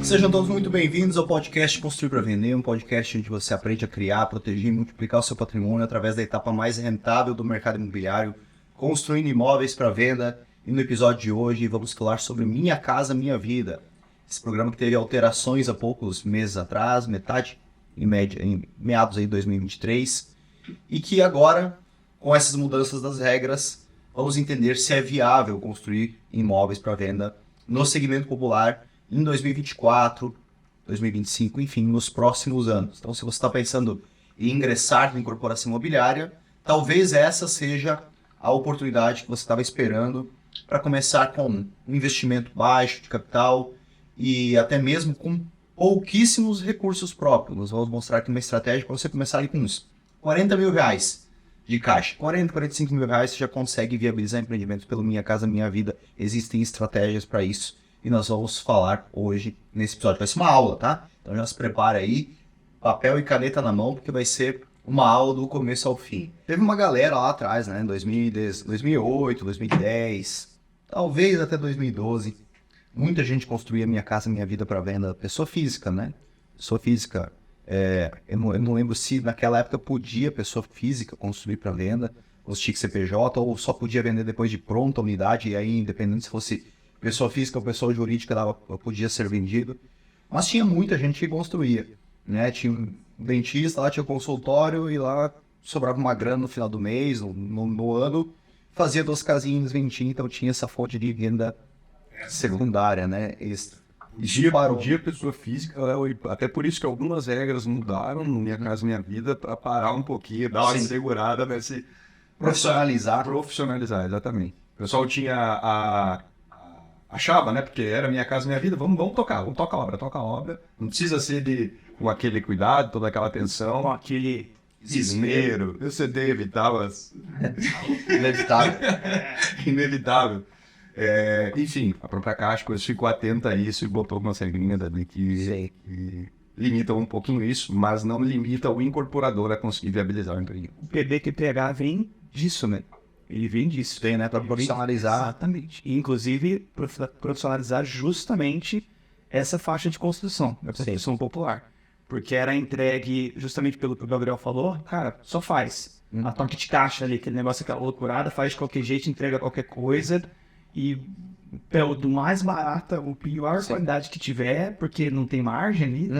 Sejam todos muito bem-vindos ao podcast Construir para Vender, um podcast onde você aprende a criar, proteger e multiplicar o seu patrimônio através da etapa mais rentável do mercado imobiliário, construindo imóveis para venda. E no episódio de hoje vamos falar sobre Minha Casa Minha Vida. Esse programa que teve alterações há poucos meses atrás, metade em média, em meados aí de 2023, e que agora, com essas mudanças das regras, vamos entender se é viável construir imóveis para venda no segmento popular em 2024, 2025, enfim, nos próximos anos. Então, se você está pensando em ingressar na incorporação imobiliária, talvez essa seja a oportunidade que você estava esperando para começar com um investimento baixo de capital e até mesmo com pouquíssimos recursos próprios. Nós vamos mostrar aqui uma estratégia para você começar ali com uns 40 mil reais de caixa. 40, 45 mil reais você já consegue viabilizar empreendimentos pelo Minha Casa Minha Vida. Existem estratégias para isso. E nós vamos falar hoje nesse episódio. Vai ser uma aula, tá? Então já se prepara aí, papel e caneta na mão, porque vai ser uma aula do começo ao fim. Teve uma galera lá atrás, né? 2008, 2010, talvez até 2012. Muita gente construía Minha Casa Minha Vida para venda. Pessoa física, né? Pessoa física. Eu não lembro se naquela época podia pessoa física construir para venda, ou se tinha que ser PJ, ou só podia vender depois de pronta a unidade, e aí, independente se fosse pessoa física ou pessoa jurídica, ela podia ser vendido. Mas tinha muita gente que construía, né? Tinha um dentista, lá tinha um consultório e lá sobrava uma grana no final do mês, no ano, fazia 2 casinhas, vendia, então tinha essa fonte de renda secundária, né? Extra. Dia pessoa física, até por isso que algumas regras mudaram no Minha Casa Minha Vida para parar um pouquinho, dar uma segurada nesse... Profissionalizar, exatamente. O pessoal tinha achava, né? Porque era Minha Casa Minha Vida, vamos tocar a obra. Não precisa ser com aquele cuidado, toda aquela atenção, com aquele esmero. Eu sei, evitava. Inevitável. Enfim, a própria Caixa ficou atenta a isso e botou uma regrinhas ali que limitam um pouquinho isso, mas não limita o incorporador a conseguir viabilizar o empreendimento. O PDQPH vem disso, né? Ele vem disso. Tem, né? Para profissionalizar. Exatamente. E, inclusive, profissionalizar justamente essa faixa de construção, da construção popular. Porque era entregue, justamente pelo que o Gabriel falou, cara, só faz. A toque de caixa ali, aquele negócio, aquela loucurada, faz de qualquer jeito, entrega qualquer coisa. E do mais barata, o pior qualidade que tiver, porque não tem margem ali,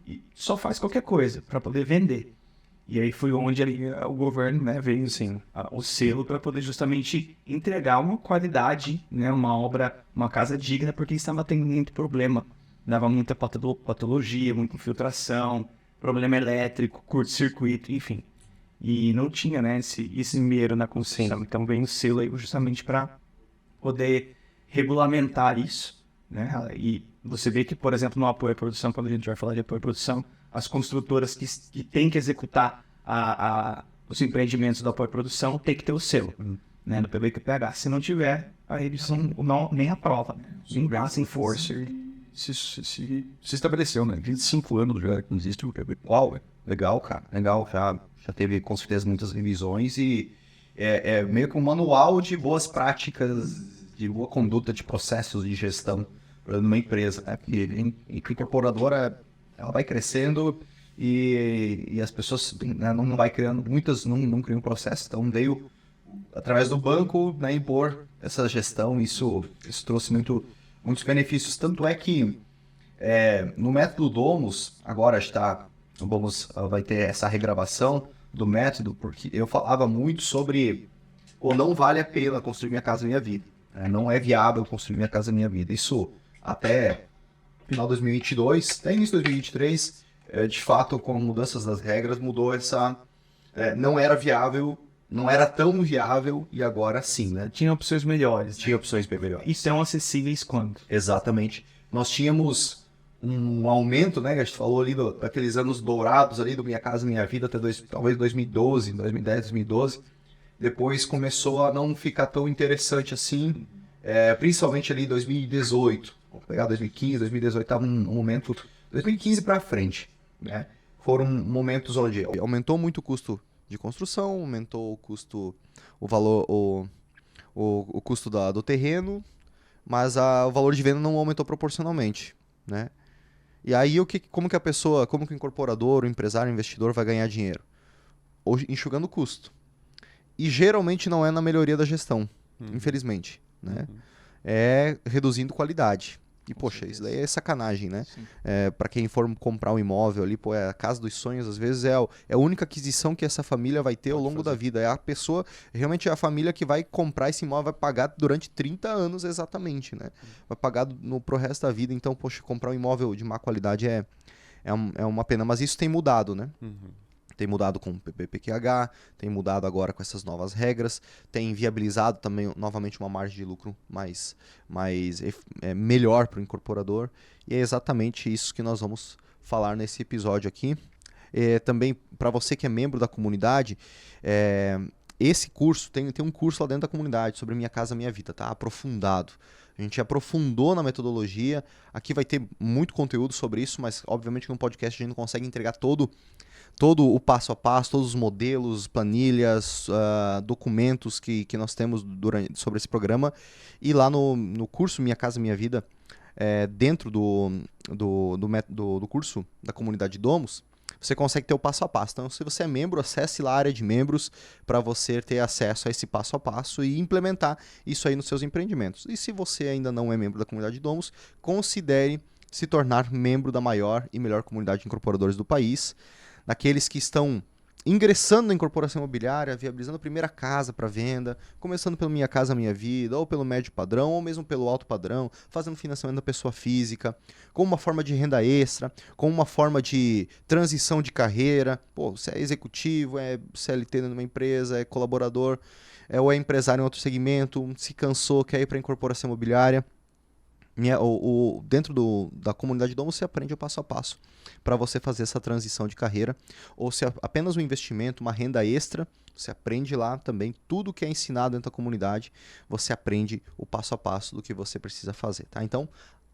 e só faz qualquer coisa para poder vender. E aí foi onde ali, o governo, né, veio assim, o selo para poder justamente entregar uma qualidade, né, uma obra, uma casa digna, porque estava tendo muito problema. Dava muita patologia, muita infiltração, problema elétrico, curto-circuito, enfim. E não tinha, né, esse esmero na construção. Então veio o selo aí justamente para poder regulamentar isso, né? E você vê que, por exemplo, no apoio à produção, quando a gente vai falar de apoio à produção, as construtoras que têm que executar os empreendimentos do apoio à produção têm que ter o selo, né, do PDQPH. Se não tiver, aí eles nem aprova. Sem força. Se estabeleceu, né? 25 anos já que existe o PDQPH. Uau, legal, cara. Legal. Já teve, com certeza, muitas revisões e é meio que um manual de boas práticas, de boa conduta de processos de gestão numa empresa, né? Porque a incorporadora, ela vai crescendo e as pessoas, né, não vai criando, muitas não criam processo, então veio através do banco, né, impor essa gestão. Isso trouxe muitos benefícios, tanto é que no método Domus, agora vai ter essa regravação do método, porque eu falava muito sobre não vale a pena construir Minha Casa Minha Vida, né? Não é viável construir Minha Casa Minha Vida. Isso até final de 2022, até início de 2023, de fato, com mudanças das regras, mudou não era viável, não era tão viável, e agora sim, né? Tinha opções melhores. Tinha opções bem melhores. E são acessíveis quando? Exatamente. Nós tínhamos um aumento, né? A gente falou ali daqueles anos dourados ali do Minha Casa Minha Vida até talvez 2012, 2010, 2012. Depois começou a não ficar tão interessante assim, principalmente ali em 2018. Vamos pegar 2015, 2018, estava um momento... 2015 para frente, né? Foram momentos onde aumentou muito o custo de construção, aumentou o custo, o valor, o custo do terreno, mas o valor de venda não aumentou proporcionalmente, né? E aí, como que a pessoa, como que o incorporador, o empresário, o investidor vai ganhar dinheiro? Hoje, enxugando o custo. E geralmente não é na melhoria da gestão, infelizmente, né? É reduzindo qualidade. E, poxa, isso daí é sacanagem, né? Para quem for comprar um imóvel ali, pô, é a casa dos sonhos, às vezes é a única aquisição que essa família vai ter ao longo da vida. É a pessoa, realmente é a família que vai comprar esse imóvel, vai pagar durante 30 anos exatamente, né? Vai pagar pro resto da vida. Então, poxa, comprar um imóvel de má qualidade é uma pena. Mas isso tem mudado, né? Tem mudado com o PPQH, tem mudado agora com essas novas regras, tem viabilizado também novamente uma margem de lucro melhor para o incorporador. E é exatamente isso que nós vamos falar nesse episódio aqui. Também, para você que é membro da comunidade, esse curso, tem um curso lá dentro da comunidade sobre Minha Casa Minha Vida, tá? Aprofundado. A gente aprofundou na metodologia. Aqui vai ter muito conteúdo sobre isso, mas obviamente no podcast a gente não consegue entregar todo o passo a passo, todos os modelos, planilhas, documentos que nós temos sobre esse programa. E lá no curso Minha Casa Minha Vida, dentro do curso da comunidade Domus, você consegue ter o passo a passo. Então, se você é membro, acesse lá a área de membros para você ter acesso a esse passo a passo e implementar isso aí nos seus empreendimentos. E se você ainda não é membro da comunidade Domus, considere se tornar membro da maior e melhor comunidade de incorporadores do país, daqueles que estão ingressando na incorporação imobiliária, viabilizando a primeira casa para venda, começando pelo Minha Casa Minha Vida, ou pelo médio padrão, ou mesmo pelo alto padrão, fazendo financiamento da pessoa física, como uma forma de renda extra, como uma forma de transição de carreira. Pô, você é executivo, é CLT numa empresa, é colaborador, ou é empresário em outro segmento, se cansou, quer ir para a incorporação imobiliária. Dentro da comunidade Domus você aprende o passo a passo para você fazer essa transição de carreira, ou se é apenas um investimento, uma renda extra, você aprende lá também tudo que é ensinado dentro da comunidade, você aprende o passo a passo do que você precisa fazer, tá? Então,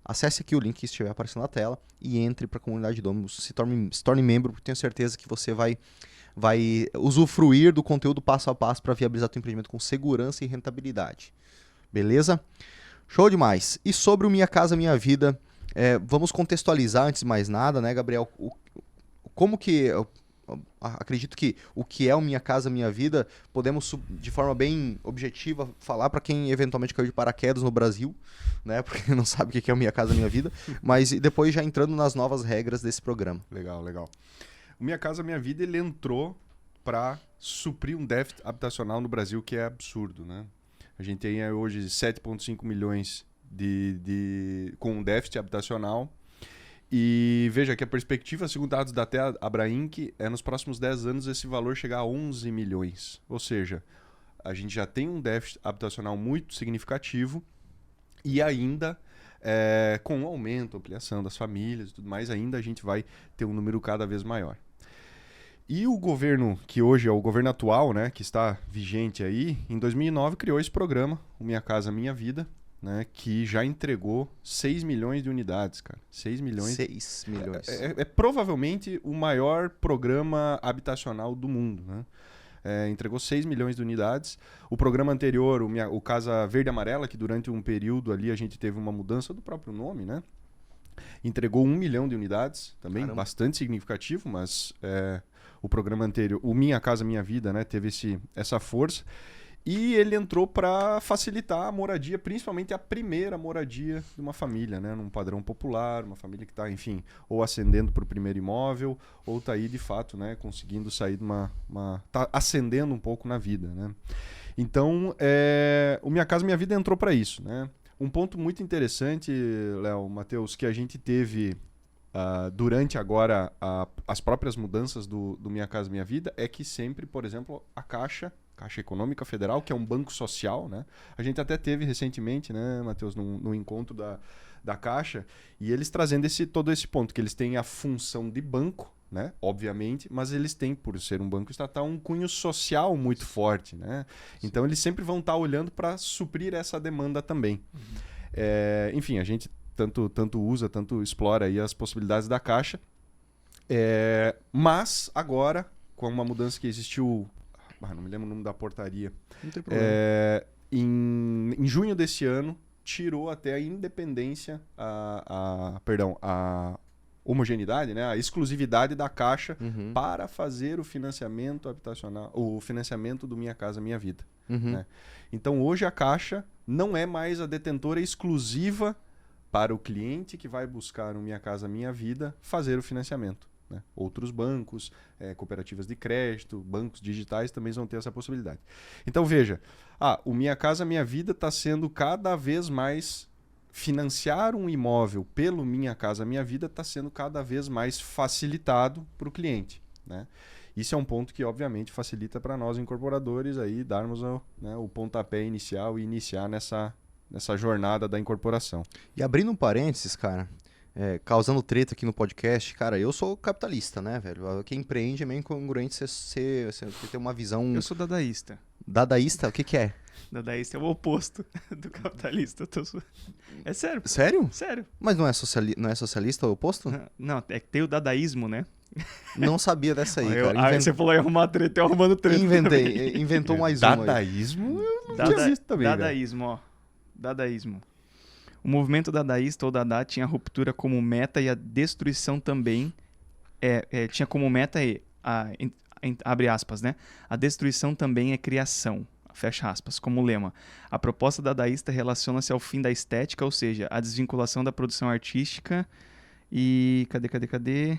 acesse aqui o link que estiver aparecendo na tela e entre para a comunidade Domus, se torne membro, porque tenho certeza que você vai usufruir do conteúdo passo a passo para viabilizar o empreendimento com segurança e rentabilidade. Beleza? Show demais. E sobre o Minha Casa Minha Vida, vamos contextualizar antes de mais nada, né, Gabriel? Como que... Eu acredito que o que é o Minha Casa Minha Vida, podemos, de forma bem objetiva, falar para quem eventualmente caiu de paraquedas no Brasil, né? Porque não sabe o que é o Minha Casa Minha Vida, mas depois já entrando nas novas regras desse programa. Legal, legal. O Minha Casa Minha Vida, ele entrou para suprir um déficit habitacional no Brasil que é absurdo, né? A gente tem hoje 7,5 milhões com déficit habitacional. E veja que a perspectiva, segundo dados da Abrainc, nos próximos 10 anos esse valor chegar a 11 milhões. Ou seja, a gente já tem um déficit habitacional muito significativo e ainda, com o aumento, ampliação das famílias e tudo mais, ainda a gente vai ter um número cada vez maior. E o governo, que hoje é o governo atual, né, que está vigente aí, em 2009 criou esse programa, o Minha Casa Minha Vida, né, que já entregou 6 milhões de unidades, cara. 6 milhões. 6 milhões. É provavelmente o maior programa habitacional do mundo, né? Entregou 6 milhões de unidades. O programa anterior, o Casa Verde e Amarela, que durante um período ali a gente teve uma mudança do próprio nome, né? Entregou 1 milhão de unidades, também. Caramba. Bastante significativo, mas o programa anterior, o Minha Casa Minha Vida, né, teve essa força. E ele entrou para facilitar a moradia, principalmente a primeira moradia de uma família, né? Num padrão popular, uma família que está, enfim, ou ascendendo para o primeiro imóvel, ou está aí, de fato, né, conseguindo sair de tá ascendendo um pouco na vida, né? Então, o Minha Casa Minha Vida entrou para isso, né? Um ponto muito interessante, Léo, Matheus, que a gente teve durante agora as próprias mudanças do Minha Casa Minha Vida, é que sempre, por exemplo, a Caixa Econômica Federal, que é um banco social, né? A gente até teve recentemente, né, Matheus, no encontro da Caixa, e eles trazendo todo esse ponto, que eles têm a função de banco, né, obviamente, mas eles têm, por ser um banco estatal, um cunho social muito forte, né? Então eles sempre vão estar olhando para suprir essa demanda também. Enfim, a gente tanto usa, tanto explora aí as possibilidades da Caixa, mas agora, com uma mudança que existiu, não me lembro o nome da portaria, não tem problema. Em junho desse ano, tirou até a independência, homogeneidade, né? A exclusividade da Caixa Uhum. para fazer o financiamento habitacional, o financiamento do Minha Casa Minha Vida. Uhum. Né? Então hoje a Caixa não é mais a detentora exclusiva para o cliente que vai buscar um Minha Casa Minha Vida fazer o financiamento. Né? Outros bancos, cooperativas de crédito, bancos digitais também vão ter essa possibilidade. Então veja, o Minha Casa Minha Vida está sendo cada vez mais... Financiar um imóvel pelo Minha Casa Minha Vida está sendo cada vez mais facilitado para o cliente. Né? Isso é um ponto que, obviamente, facilita para nós incorporadores aí darmos o pontapé inicial e iniciar nessa jornada da incorporação. E abrindo um parênteses, cara, causando treta aqui no podcast, cara, eu sou capitalista, né, velho? Quem empreende é meio incongruente você ter uma visão Eu sou dadaísta. dadaísta. O que que é? Dadaísta é o oposto do capitalista. É sério. Sério? Sério. Mas não é socialista o oposto? Não, é que tem o dadaísmo, né? Não sabia dessa aí, cara. Aí você falou em arrumar treta, eu arrumando treta. Inventou mais uma aí. Dadaísmo eu não tinha visto também, Dadaísmo, ó. Dadaísmo. O movimento dadaísta ou Dada tinha a ruptura como meta e a destruição também. Tinha como meta abre aspas, né? A destruição também é criação. Fecha aspas, como lema. A proposta dadaísta relaciona-se ao fim da estética, ou seja, a desvinculação da produção artística e... Cadê?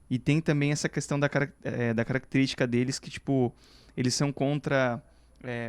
E tem também essa questão da característica deles que, tipo, eles são contra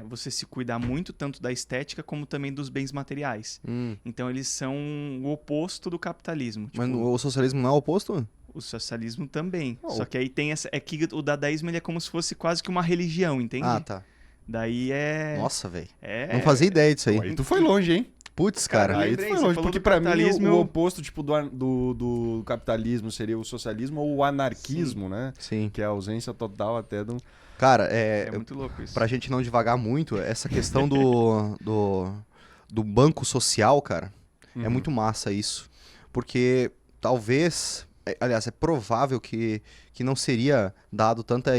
você se cuidar muito, tanto da estética como também dos bens materiais. Então eles são o oposto do capitalismo. Mas Tipo, o socialismo não é o oposto? o socialismo também. Só que aí tem essa... É que o dadaísmo ele é como se fosse quase que uma religião, entende? Ah, tá. Daí Nossa, velho. É... Não fazia ideia disso aí. Aí tu foi longe, hein? Putz, cara. Cara, Aí tu lembrei, foi você longe, falou porque do pra mim capitalismo, o oposto tipo, do capitalismo seria o socialismo ou o anarquismo, né? Sim. Que é a ausência total até do... Cara, É muito louco isso. pra gente não devagar muito, essa questão do banco social, cara, é muito massa isso. Porque talvez, aliás, é provável que não seria dado tanta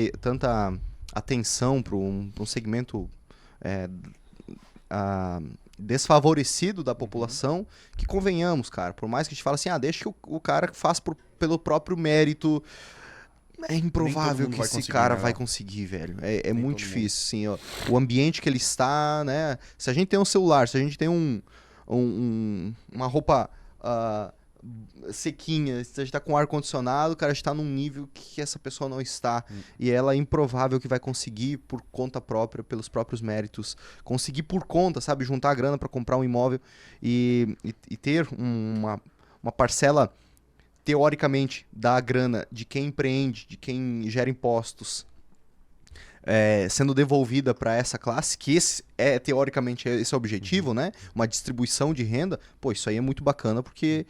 atenção para um segmento desfavorecido da população, que convenhamos, cara, por mais que a gente fale assim, deixa que o cara faça pelo próprio mérito, é improvável que esse cara vai conseguir, velho. É muito difícil, assim, ó. O ambiente que ele está, né? Se a gente tem um celular, se a gente tem uma roupa sequinha, se a gente tá com ar-condicionado, o cara está num nível que essa pessoa não está. E ela é improvável que vai conseguir por conta própria, pelos próprios méritos, conseguir por conta, sabe? Juntar a grana para comprar um imóvel e ter uma parcela, teoricamente, da grana de quem empreende, de quem gera impostos, sendo devolvida para essa classe, que teoricamente esse é o objetivo, né? Uma distribuição de renda. Pô, isso aí é muito bacana porque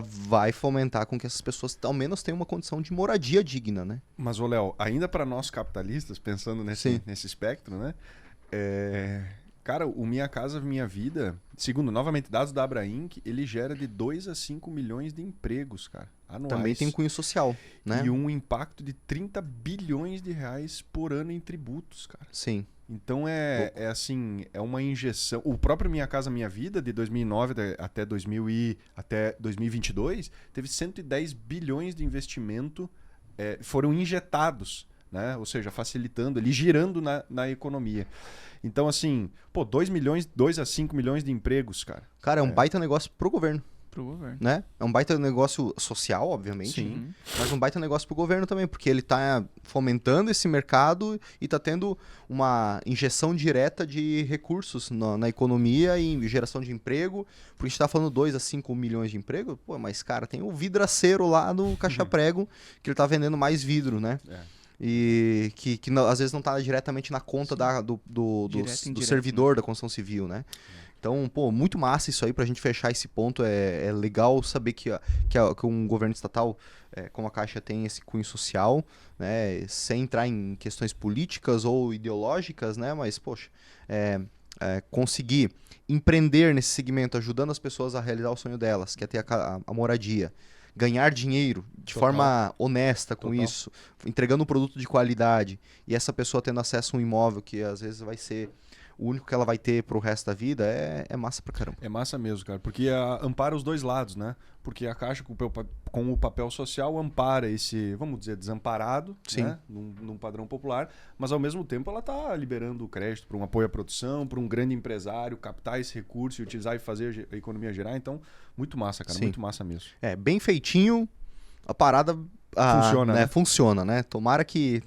vai fomentar com que essas pessoas ao menos tenham uma condição de moradia digna, né? Mas, ô Léo, ainda para nós capitalistas, pensando nesse espectro, né? Cara, o Minha Casa Minha Vida, segundo novamente dados da Abrainc, ele gera de 2 a 5 milhões de empregos, cara, anuais. Também tem cunho social, né? E um impacto de 30 bilhões de reais por ano em tributos, cara. Sim. Então assim, é uma injeção. O próprio Minha Casa Minha Vida, de 2009 até 2022, teve 110 bilhões de investimento, foram injetados, né? Ou seja, facilitando, ali, girando na economia. Então, assim, 2 a 5 milhões de empregos, cara. Cara, é um baita negócio pro governo. Pro governo. Né? É um baita negócio social, obviamente. Sim. Mas um baita negócio pro governo também, porque ele tá fomentando esse mercado e tá tendo uma injeção direta de recursos na economia e geração de emprego. Porque a gente tá falando 2 a 5 milhões de emprego, mas, cara, tem o vidraceiro lá no Caixa Prego, que ele tá vendendo mais vidro, né? E que às vezes não está diretamente na conta do servidor da construção civil, né? Então, muito massa isso aí. Pra gente fechar esse ponto, é legal saber que um governo estatal como a Caixa tem esse cunho social, né? Sem entrar em questões políticas ou ideológicas, né? Mas, poxa, conseguir empreender nesse segmento, ajudando as pessoas a realizar o sonho delas, que é ter a moradia, ganhar dinheiro de forma honesta com isso, entregando um produto de qualidade, e essa pessoa tendo acesso a um imóvel que às vezes vai ser o único que ela vai ter pro resto da vida, é massa pra caramba. É massa mesmo, cara, porque ampara os dois lados, né? porque a Caixa, com o papel social, ampara esse, vamos dizer, desamparado, Sim. né? Num padrão popular, mas ao mesmo tempo ela está liberando o crédito para um apoio à produção, para um grande empresário captar esse recurso e utilizar e fazer a economia girar. Então, muito massa, cara, Sim. muito massa mesmo. Bem feitinho, a parada Funciona, né? Funciona, né? Tomara que...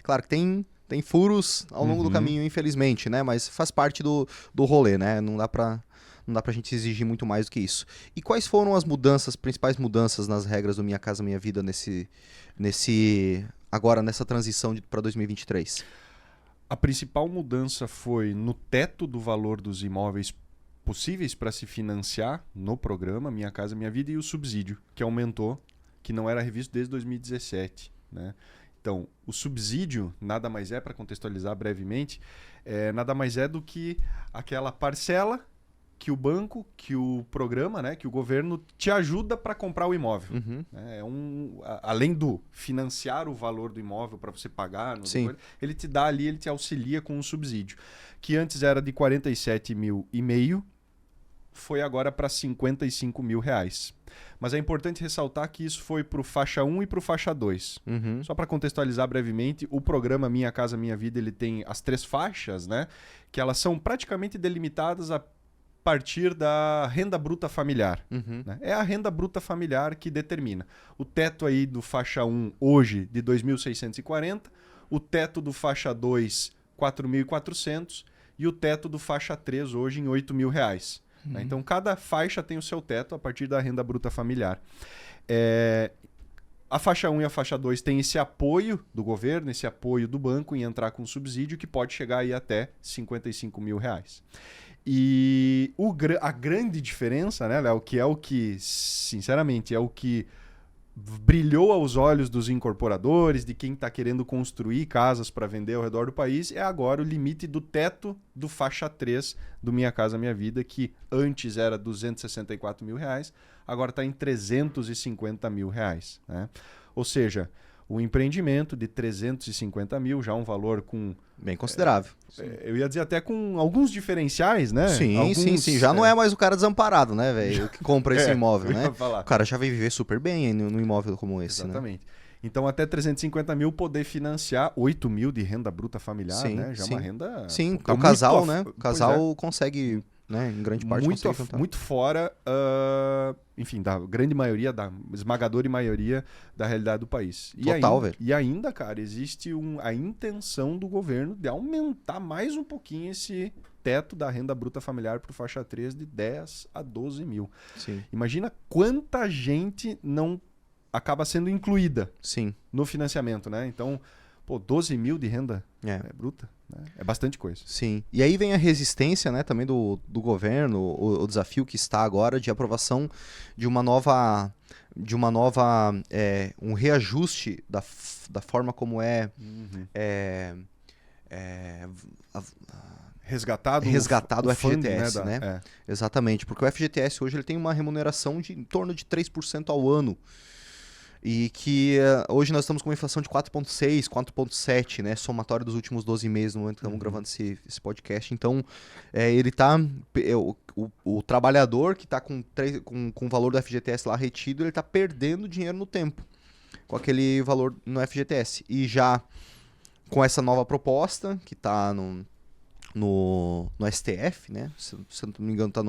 Claro que tem furos ao longo do caminho, infelizmente, né? Mas faz parte do rolê, né? Não dá pra gente exigir muito mais do que isso. E quais foram as principais mudanças nas regras do Minha Casa Minha Vida agora nessa transição para 2023? A principal mudança foi no teto do valor dos imóveis possíveis para se financiar no programa Minha Casa Minha Vida e o subsídio, que aumentou, que não era revisto desde 2017, né? Então, o subsídio nada mais é, para contextualizar brevemente, nada mais é do que aquela parcela que o banco, que o programa, né, que o governo te ajuda para comprar o imóvel. Além do financiar o valor do imóvel para você pagar, ele te dá ali, ele te auxilia com um subsídio, que antes era de 47,5 mil, foi agora para 55 mil reais. Mas é importante ressaltar que isso foi para o faixa 1 e para o faixa 2. Só para contextualizar brevemente, o programa Minha Casa Minha Vida ele tem as 3 faixas, né, que elas são praticamente delimitadas a partir da renda bruta familiar. Né? É a renda bruta familiar que determina. O teto aí do faixa 1 hoje de 2.640, o teto do faixa 2, 4.400 e o teto do faixa 3 hoje em 8 mil reais. Né? Então, cada faixa tem o seu teto a partir da renda bruta familiar. A faixa 1 e a faixa 2 têm esse apoio do governo, esse apoio do banco em entrar com subsídio que pode chegar aí até 55 mil reais. E a grande diferença, né, Léo, que é o que, sinceramente, é o que brilhou aos olhos dos incorporadores, de quem está querendo construir casas para vender ao redor do país, é agora o limite do teto do faixa 3 do Minha Casa Minha Vida, que antes era 264 mil reais, agora está em 350 mil reais. Né? Ou seja, o empreendimento de 350 mil, já um valor com... Bem considerável. Eu ia dizer até com alguns diferenciais, né? Sim. Já não é mais o cara desamparado, né, velho? Que compra esse imóvel, né? O cara já vai viver super bem no imóvel como esse, Exatamente. Né? Então, até 350 mil poder financiar 8 mil de renda bruta familiar, né? Já é uma renda... Sim, o casal, né? O casal consegue... Né? Em grande parte muito fora, enfim, da grande maioria, da esmagadora maioria da realidade do país. Velho. E ainda, cara, existe a intenção do governo de aumentar mais um pouquinho esse teto da renda bruta familiar para o faixa 3 de 10 a 12 mil. Sim. Imagina quanta gente não acaba sendo incluída no financiamento, né? Então, 12 mil de renda bruta. É bastante coisa. Sim. E aí vem a resistência, né, também do governo, o desafio que está agora de aprovação de uma nova um reajuste da forma como resgatado o FGTS, funding, né? Exatamente, porque o FGTS hoje ele tem uma remuneração de em torno de 3% ao ano. E que hoje nós estamos com uma inflação de 4,6%, 4,7%, né? Somatório dos últimos 12 meses no momento que estamos gravando esse podcast. Então, ele tá... O trabalhador que está com o valor do FGTS lá retido, ele está perdendo dinheiro no tempo com aquele valor no FGTS. E já com essa nova proposta, que está no STF, né? Se não me engano, tá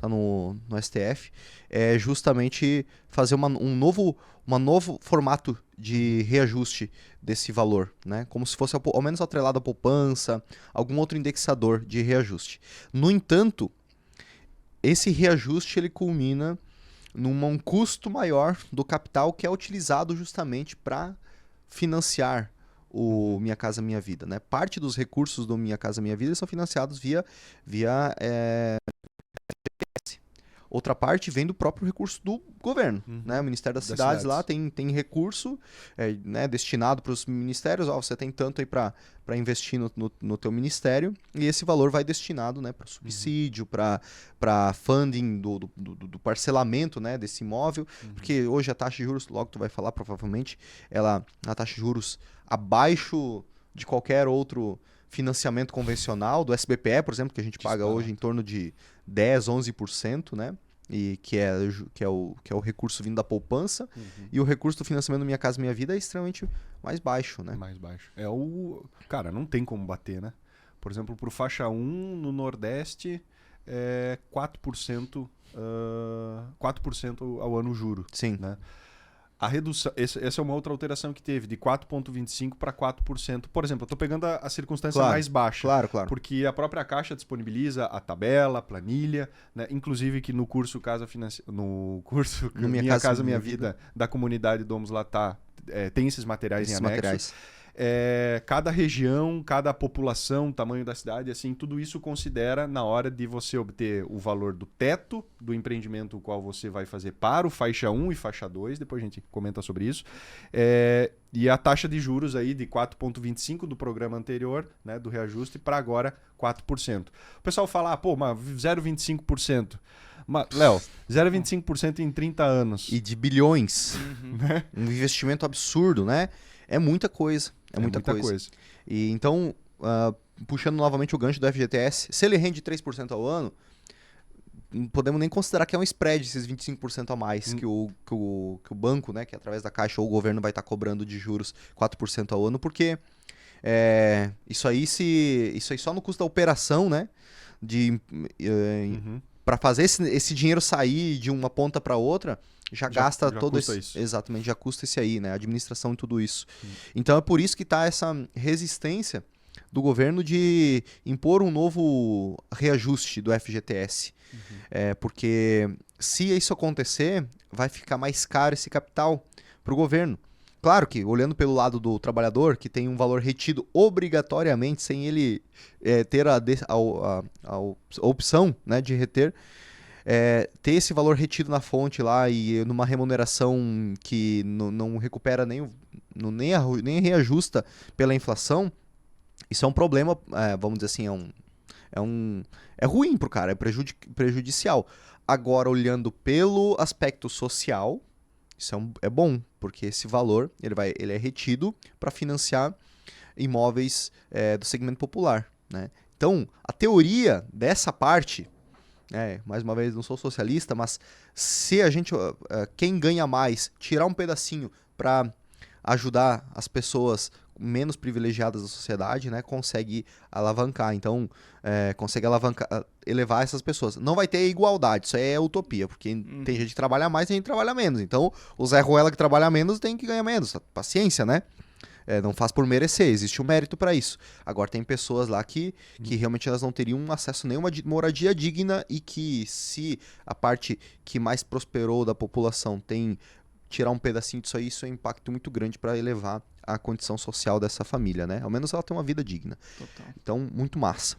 no STF, é justamente fazer um novo formato de reajuste desse valor, né? Como se fosse ao menos atrelado à poupança, algum outro indexador de reajuste. No entanto, esse reajuste ele culmina num custo maior do capital que é utilizado justamente para financiar o Minha Casa Minha Vida, né? Parte dos recursos do Minha Casa Minha Vida são financiados via FGTS. Outra parte vem do próprio recurso do governo, né? O Ministério das Cidades lá tem recurso né, destinado para os ministérios. Você tem tanto aí para investir no teu ministério, e esse valor vai destinado, né, para subsídio, para funding do parcelamento, né, desse imóvel, porque hoje a taxa de juros, logo tu vai falar provavelmente, a taxa de juros abaixo de qualquer outro financiamento convencional, do SBPE, por exemplo, que a gente paga hoje em torno de 10, 11%, né? e que é o recurso vindo da poupança, e o recurso do financiamento do Minha Casa Minha Vida é extremamente mais baixo, né? Mais baixo. Cara, não tem como bater, né? Por exemplo, pro faixa 1 no Nordeste é 4%, 4% ao ano juro. Sim. Né? A redução, essa é uma outra alteração que teve, de 4,25% para 4%. Por exemplo, eu estou pegando a circunstância mais baixa. Claro. Porque a própria Caixa disponibiliza a tabela, a planilha, né? Inclusive que no curso no curso Minha Casa Minha Vida da comunidade Domus lá tem esses materiais em anexo. Cada região, cada população, tamanho da cidade, assim, tudo isso considera na hora de você obter o valor do teto do empreendimento o qual você vai fazer para o faixa 1 e faixa 2, depois a gente comenta sobre isso, e a taxa de juros aí de 4,25% do programa anterior, né, do reajuste, para agora 4%. O pessoal fala, mas 0,25%. Léo, 0,25% em 30 anos. E de bilhões. Né? Um investimento absurdo, né? É muita coisa. É muita coisa. E então, puxando novamente o gancho do FGTS, se ele rende 3% ao ano, não podemos nem considerar que é um spread, esses 25% a mais que o banco, né, que através da Caixa ou o governo vai estar cobrando de juros 4% ao ano, porque isso aí só no custo da operação, né, para fazer esse dinheiro sair de uma ponta para outra, já gasta todo esse... Isso. Exatamente, já custa esse aí, né? A administração e tudo isso. Então é por isso que está essa resistência do governo de impor um novo reajuste do FGTS. Porque se isso acontecer, vai ficar mais caro esse capital para o governo. Claro que, olhando pelo lado do trabalhador, que tem um valor retido obrigatoriamente, sem ele ter a opção, né, de reter, ter esse valor retido na fonte lá e numa remuneração que não recupera nem reajusta pela inflação, isso é um problema, vamos dizer assim, é ruim pro cara, é prejudicial. Agora, olhando pelo aspecto social, isso é bom, porque esse valor ele é retido para financiar imóveis do segmento popular, né? Então, a teoria dessa parte, mais uma vez, não sou socialista, mas se a gente, quem ganha mais, tirar um pedacinho para ajudar as pessoas menos privilegiadas da sociedade, né, consegue alavancar. Então, consegue elevar essas pessoas. Não vai ter igualdade, isso aí é utopia, porque tem gente que trabalha mais e tem gente que trabalha menos. Então, o Zé Ruela que trabalha menos tem que ganhar menos. Paciência, né? Não faz por merecer, existe um mérito para isso. Agora, tem pessoas lá que realmente elas não teriam acesso a nenhuma moradia digna e que, se a parte que mais prosperou da população tirar um pedacinho disso aí, isso é um impacto muito grande para elevar a condição social dessa família, né? Ao menos ela tem uma vida digna. Total. Então, muito massa.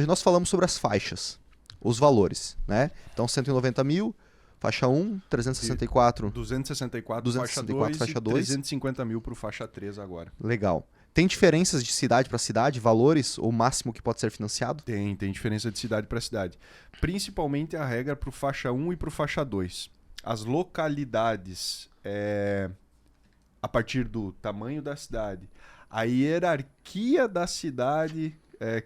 Nós falamos sobre as faixas, os valores, né? Então, 190 mil, faixa 1, 364... 264 faixa 2 faixa e 2. 350 mil para o faixa 3 agora. Legal. Tem diferenças de cidade para cidade, valores, ou máximo que pode ser financiado? Tem diferença de cidade para cidade. Principalmente a regra para o faixa 1 e para o faixa 2. As localidades, a partir do tamanho da cidade, a hierarquia da cidade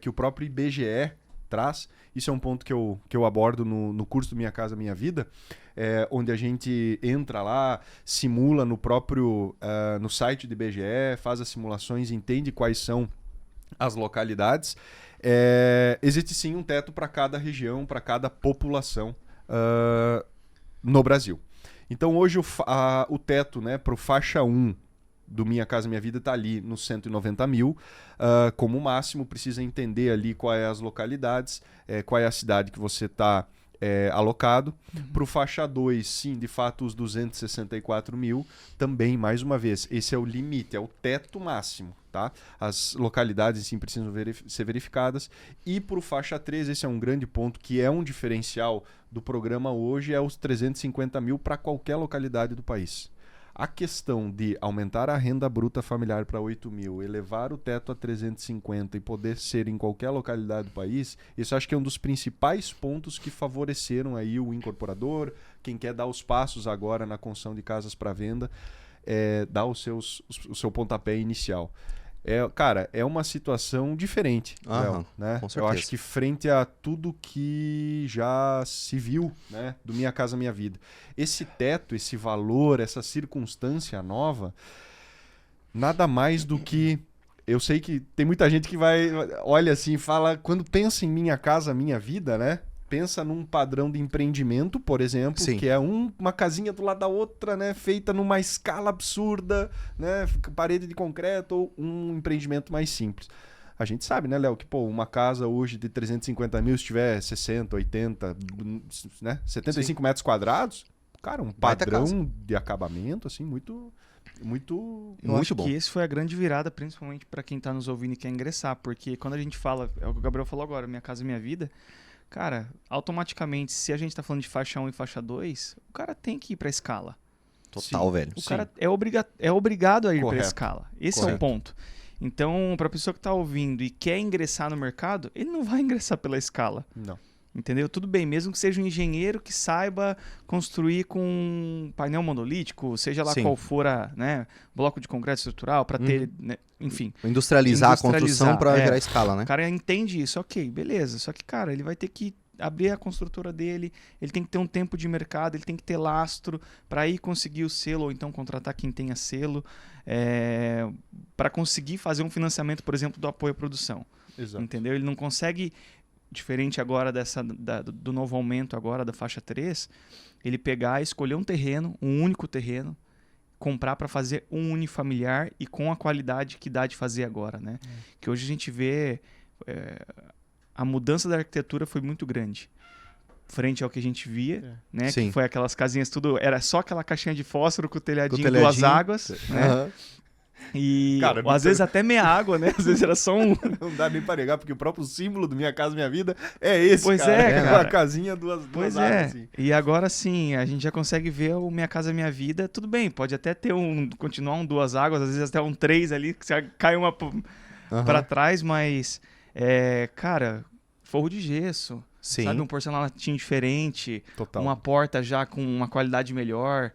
que o próprio IBGE traz, isso é um ponto que eu abordo no curso do Minha Casa Minha Vida, onde a gente entra lá, simula no site do IBGE, faz as simulações, entende quais são as localidades. Existe sim um teto para cada região, para cada população no Brasil. Então hoje o teto, né, para o faixa 1 do Minha Casa Minha Vida está ali nos 190 mil. Como máximo, precisa entender ali quais as localidades, qual é a cidade que você está alocado. Para o faixa 2, sim, de fato, os 264 mil. Também, mais uma vez, esse é o limite, é o teto máximo. Tá? As localidades, sim, precisam ser verificadas. E para o faixa 3, esse é um grande ponto, que é um diferencial do programa hoje, é os 350 mil para qualquer localidade do país. A questão de aumentar a renda bruta familiar para 8 mil, elevar o teto a 350 e poder ser em qualquer localidade do país, isso acho que é um dos principais pontos que favoreceram aí o incorporador, quem quer dar os passos agora na construção de casas para venda, dar o seu pontapé inicial. Cara, é uma situação diferente, Léo, né? com Eu certeza. acho que frente a tudo que já se viu, né, do Minha Casa Minha Vida, esse teto, esse valor, essa circunstância nova, nada mais do que... Eu sei que tem muita gente que olha assim e fala, quando pensa em Minha Casa Minha Vida, né? Pensa num padrão de empreendimento, por exemplo, Sim. que é uma casinha do lado da outra, né? Feita numa escala absurda, né? Parede de concreto, ou um empreendimento mais simples. A gente sabe, né, Léo, que uma casa hoje de 350 mil, se tiver 60, 80, né? 75 metros quadrados, cara, um Baita padrão casa. de acabamento, assim, muito... Muito... Eu Muito acho bom. que esse foi a grande virada, principalmente para quem tá nos ouvindo e quer ingressar, porque quando a gente fala, é o que o Gabriel falou agora, Minha Casa Minha Vida, cara, automaticamente, se a gente tá falando de faixa 1 e faixa 2, o cara tem que ir pra escala. Total, velho. O cara é obrigado a ir Correto. pra escala. Esse é Correto. o ponto. Então, pra pessoa que tá ouvindo e quer ingressar no mercado, ele não vai ingressar pela escala. Não. Entendeu? Tudo bem, mesmo que seja um engenheiro que saiba construir com painel monolítico, seja lá Sim. qual for né, bloco de concreto estrutural, para ter, né, enfim. Industrializar a construção para gerar escala, né? O cara entende isso, ok, beleza. Só que, cara, ele vai ter que abrir a construtora dele, ele tem que ter um tempo de mercado, ele tem que ter lastro para ir conseguir o selo, ou então contratar quem tenha selo, para conseguir fazer um financiamento, por exemplo, do apoio à produção. Exato. Entendeu? Ele não consegue, diferente agora do novo aumento agora da faixa 3, ele pegar, escolher um terreno, um único terreno, comprar para fazer um unifamiliar e com a qualidade que dá de fazer agora, né? Que hoje a gente vê a mudança da arquitetura foi muito grande. Frente ao que a gente via, né? Sim. Que foi aquelas casinhas tudo... Era só aquela caixinha de fósforo com o telhadinho, Com o telhadinho. duas águas, né? Aham. E Cara, às vezes até meia água, né? Às vezes era só um... Não dá nem pra negar, porque o próprio símbolo do Minha Casa Minha Vida é esse, Pois cara. é, Uma cara. casinha, duas Pois águas, é. assim. E agora sim, a gente já consegue ver o Minha Casa Minha Vida. Tudo bem, pode até ter continuar um duas águas, às vezes até um três ali, que você cai uma Aham. pra trás, mas, cara, forro de gesso, Sim. sabe? Um porcelanatinho diferente, Total. uma porta já com uma qualidade melhor.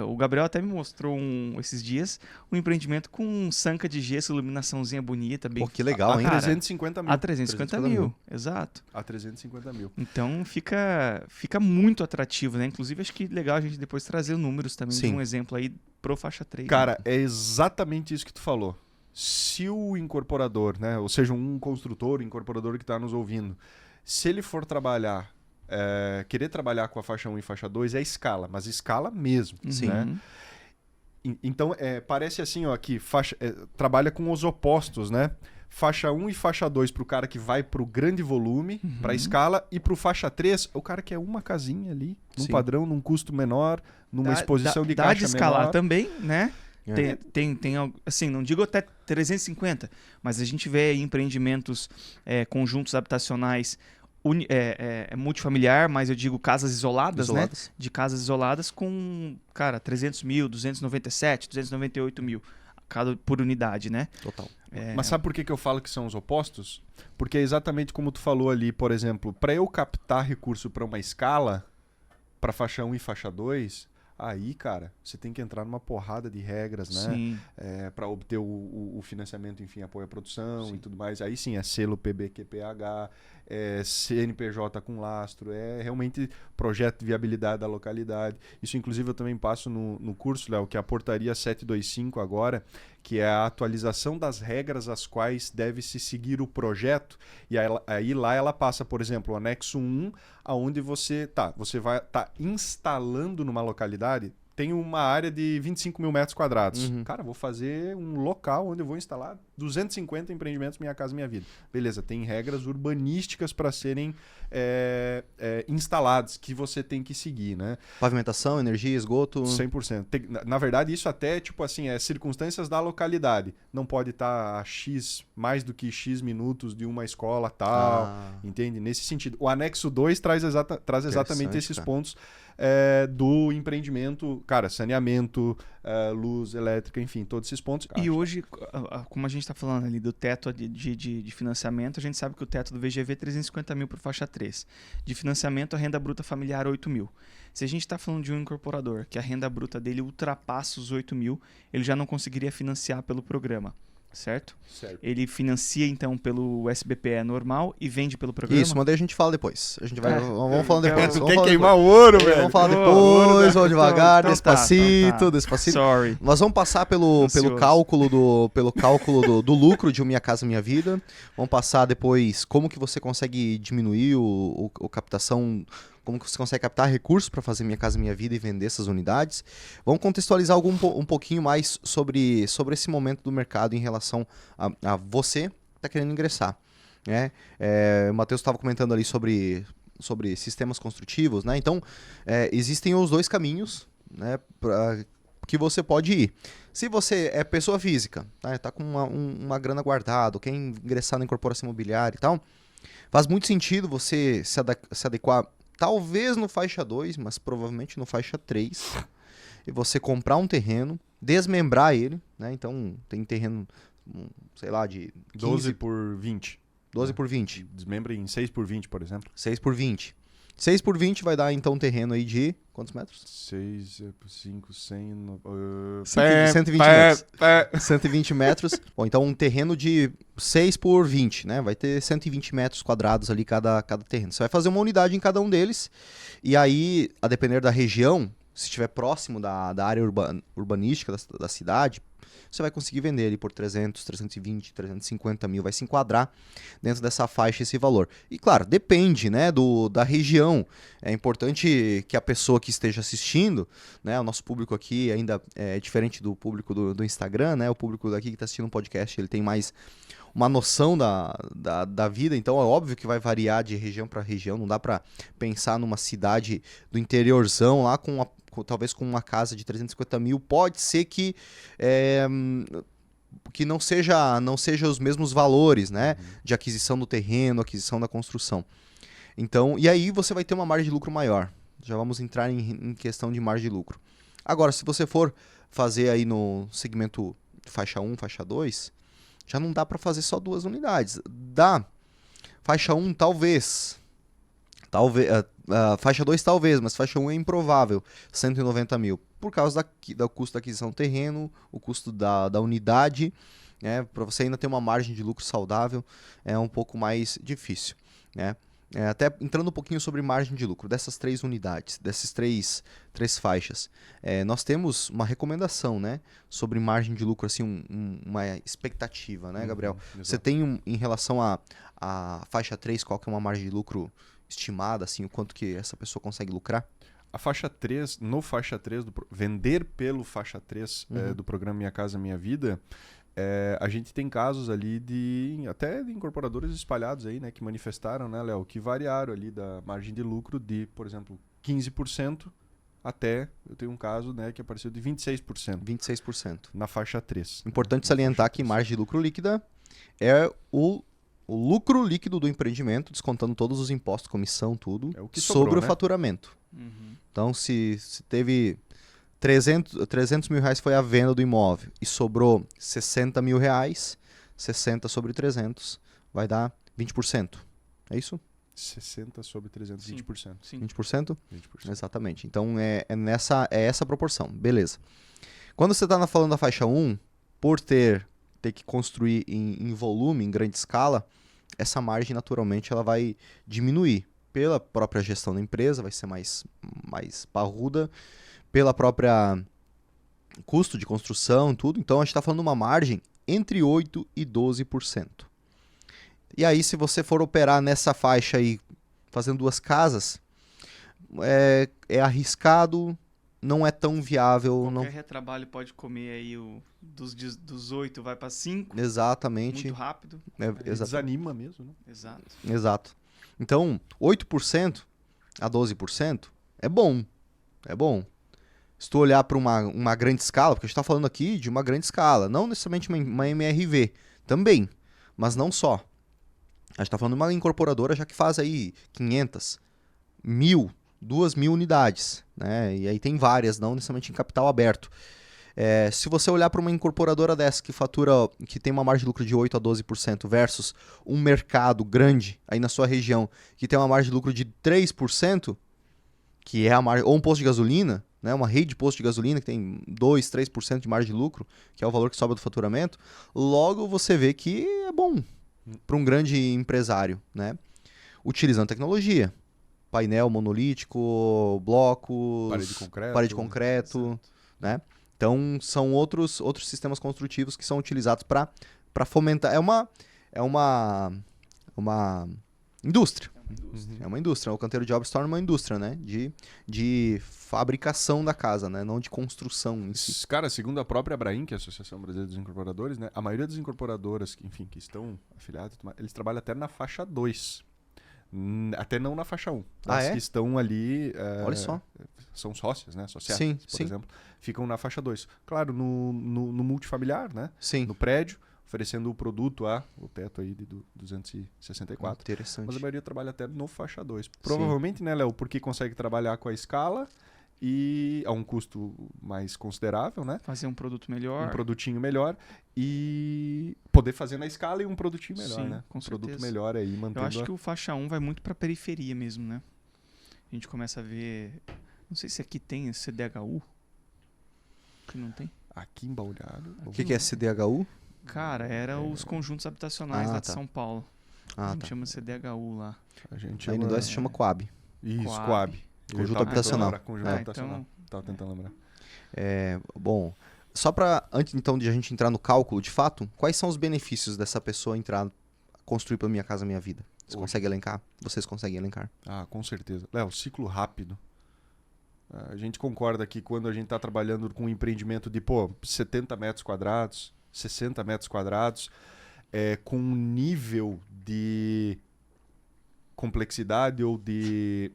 O Gabriel até me mostrou esses dias um empreendimento com sanca de gesso, iluminaçãozinha bonita, bem Pô, que legal, hein? cara, 350 mil. a 350 mil, exato. A 350 mil. Então fica muito atrativo, né? Inclusive acho que legal a gente depois trazer números também Sim. de um exemplo aí pro faixa 3. Cara, né? é exatamente isso que tu falou. Se o incorporador, né, ou seja, um construtor, incorporador que está nos ouvindo, se ele for trabalhar, querer trabalhar com a faixa 1 e faixa 2, é escala, mas escala mesmo. Sim. Né? Então, parece assim, ó, que trabalha com os opostos, né? Faixa 1 e faixa 2 para o cara que vai para o grande volume, para a escala, e para o faixa 3, o cara que é uma casinha ali, num Sim. padrão, num custo menor, numa exposição de dá caixa de escalar menor. também, né? É. Tem assim, não digo até 350, mas a gente vê aí empreendimentos, conjuntos habitacionais multifamiliar, mas eu digo casas isoladas, né? De casas isoladas com, cara, 300 mil, 297, 298 mil por unidade, né? Total. Mas sabe por que eu falo que são os opostos? Porque é exatamente como tu falou ali, por exemplo, para eu captar recurso para uma escala, para faixa 1 e faixa 2, aí, cara, você tem que entrar numa porrada de regras, né? Sim. Para obter o financiamento, enfim, apoio à produção e tudo mais. Aí sim, é selo PBQPH, CNPJ com lastro, realmente projeto de viabilidade da localidade. Isso, inclusive, eu também passo no curso, Léo, que é a portaria 725 agora, que é a atualização das regras às quais deve-se seguir o projeto. E aí lá ela passa, por exemplo, o anexo 1, aonde você vai estar instalando numa localidade, tem uma área de 25 mil metros quadrados. Uhum. Cara, vou fazer um local onde eu vou instalar 250 empreendimentos Minha Casa Minha Vida. Beleza, tem regras urbanísticas para serem instaladas, que você tem que seguir, né? Pavimentação, energia, esgoto. 100%. Na verdade, isso até, tipo assim, circunstâncias da localidade. Não pode estar a mais do que X minutos de uma escola tal, entende? Nesse sentido. O anexo 2 traz exatamente esses cara. pontos do empreendimento, cara, saneamento, luz elétrica, enfim, todos esses pontos. E hoje, como a gente está falando ali do teto de financiamento, a gente sabe que o teto do VGV é 350 mil para faixa 3. De financiamento, a renda bruta familiar 8 mil. Se a gente está falando de um incorporador que a renda bruta dele ultrapassa os 8 mil, ele já não conseguiria financiar pelo programa. certo? Certo. Ele financia, então, pelo SBPE normal e vende pelo programa? Isso, mas daí a gente fala depois. A gente vai. É. Vamos falando depois. Tu Vamos quer falar queimar depois. o ouro, velho? Vamos falar Ouro depois, da- vamos devagar, então tá, despacito, então tá. despacito. Sorry. Nós vamos passar pelo Ansioso. cálculo do lucro de um Minha Casa Minha Vida. Vamos passar depois como que você consegue diminuir o captação, como que você consegue captar recursos para fazer Minha Casa Minha Vida e vender essas unidades. Vamos contextualizar um pouquinho mais sobre esse momento do mercado em relação a você que está querendo ingressar. Né? O Matheus estava comentando ali sobre sistemas construtivos, né? Então, existem os dois caminhos, né, que você pode ir. Se você é pessoa física, tá, tá com uma grana guardada, quer ingressar na incorporação imobiliária e tal, faz muito sentido você se adequar, talvez no faixa 2, mas provavelmente no faixa 3, e você comprar um terreno, desmembrar ele, né? Então, tem terreno, sei lá, de 15, 12 por 20. 12 por 20. Desmembra em 6 por 20, por exemplo. 6 por 20. 6 por 20 vai dar, então, um terreno aí de quantos metros? 6 por 5, 100... 120 metros. 120 metros. Bom, então um terreno de 6 por 20, né? Vai ter 120 metros quadrados ali cada terreno. Você vai fazer uma unidade em cada um deles. E aí, a depender da região, se estiver próximo da área urbanística da cidade, você vai conseguir vender ele por 300, 320, 350 mil, vai se enquadrar dentro dessa faixa esse valor. E claro, depende, né, da região. É importante que a pessoa que esteja assistindo, né, o nosso público aqui ainda é diferente do público do Instagram, né, o público daqui que está assistindo um podcast, ele tem mais uma noção da vida, então é óbvio que vai variar de região para região, não dá para pensar numa cidade do interiorzão lá talvez com uma casa de 350 mil, pode ser que não seja os mesmos valores, né, de aquisição do terreno, aquisição da construção. Então, e aí você vai ter uma margem de lucro maior. Já vamos entrar em questão de margem de lucro. Agora, se você for fazer aí no segmento faixa 1, faixa 2, já não dá para fazer só 2 unidades. Dá. Faixa 1, talvez. Faixa 2 talvez, mas faixa 1 é improvável, 190 mil, por causa do custo da aquisição do terreno, o custo da unidade, né, para você ainda ter uma margem de lucro saudável, é um pouco mais difícil. Né? Até entrando um pouquinho sobre margem de lucro, dessas 3 unidades, dessas três faixas, nós temos uma recomendação, né, sobre margem de lucro, assim, uma expectativa, né, Gabriel? Você tem em relação à faixa 3, qual que é uma margem de lucro estimada, assim, o quanto que essa pessoa consegue lucrar? A faixa 3, no faixa 3, vender pelo faixa 3 do programa Minha Casa Minha Vida, a gente tem casos ali até de incorporadores espalhados aí, né, que manifestaram, né, Léo, que variaram ali da margem de lucro de, por exemplo, 15% até, eu tenho um caso, né, que apareceu de 26%. 26%. Na faixa 3. Importante salientar que margem de lucro líquida é o lucro líquido do empreendimento, descontando todos os impostos, comissão, tudo, É o que sobre sobrou, o né? faturamento. Então, se teve 300 mil reais foi a venda do imóvel e sobrou 60 mil reais, 60 sobre 300 vai dar 20%. É isso? 60 sobre 300, Sim. 20%. Sim. 20%? 20%. Exatamente. Então, é essa proporção. Beleza. Quando você está falando da faixa 1, por ter que construir em volume, em grande escala, essa margem naturalmente ela vai diminuir. Pela própria gestão da empresa, vai ser mais parruda, pela própria custo de construção, tudo. Então, a gente está falando de uma margem entre 8% e 12%. E aí, se você for operar nessa faixa aí, fazendo 2 casas, é arriscado, não é tão viável. Qualquer retrabalho pode comer aí dos 8 vai para 5. Exatamente. Muito rápido. Desanima mesmo, né? Exato. Exato. Então, 8% a 12% é bom. É bom. Se tu olhar para uma grande escala, porque a gente está falando aqui de uma grande escala, não necessariamente uma MRV, também, mas não só. A gente está falando de uma incorporadora já que faz aí 500, 1.000, 2.000 unidades, né? E aí tem várias, não necessariamente em capital aberto. Se você olhar para uma incorporadora dessa que tem uma margem de lucro de 8% a 12% versus um mercado grande aí na sua região que tem uma margem de lucro de 3%, que é a margem, ou um posto de gasolina, né? Uma rede de posto de gasolina que tem 2, 3% de margem de lucro, que é o valor que sobra do faturamento, logo você vê que é bom para um grande empresário, né? Utilizando tecnologia. Painel monolítico, blocos, parede de concreto, né? Então, são outros sistemas construtivos que são utilizados para fomentar. É uma indústria. É uma indústria. O canteiro de obras se torna uma indústria, né? De fabricação da casa, né? Não de construção em si. Cara, segundo a própria Abraim, que é a Associação Brasileira dos Incorporadores, né? A maioria das incorporadoras, enfim, que estão afiliadas, eles trabalham até na faixa 2. Até não na faixa 1. As que estão ali... Olha só. São sócias, né? Sociais, Sim, por sim. exemplo. Ficam na faixa 2. Claro, no multifamiliar, né? Sim. No prédio, oferecendo o produto o teto aí de 264. Interessante. Mas a maioria trabalha até no faixa 2. Provavelmente, né, Léo? Porque consegue trabalhar com a escala e a um custo mais considerável, né? Fazer um produto melhor. Um produtinho melhor e poder fazer na escala e um produtinho melhor, Sim, né? com Um produto certeza. melhor aí, mantendo... Eu acho que o faixa 1 vai muito pra periferia mesmo, né? A gente começa a ver... Não sei se aqui tem esse CDHU. Que não tem. Aqui em Balneário... O que é CDHU? Cara, era os conjuntos habitacionais lá de tá. São Paulo. A gente chama CDHU lá. A gente Aí no 2 se chama Coab. Isso, Coab. Coab. Conjunto habitacional. Conjunto habitacional. Então... Tava tentando lembrar. Bom, só para antes então de a gente entrar no cálculo, de fato, quais são os benefícios dessa pessoa construir para Minha Casa Minha Vida? Você consegue elencar? Vocês conseguem elencar? Ah, com certeza. Léo, ciclo rápido. A gente concorda que quando a gente está trabalhando com um empreendimento de 70 metros quadrados, 60 metros quadrados, com um nível de complexidade ou de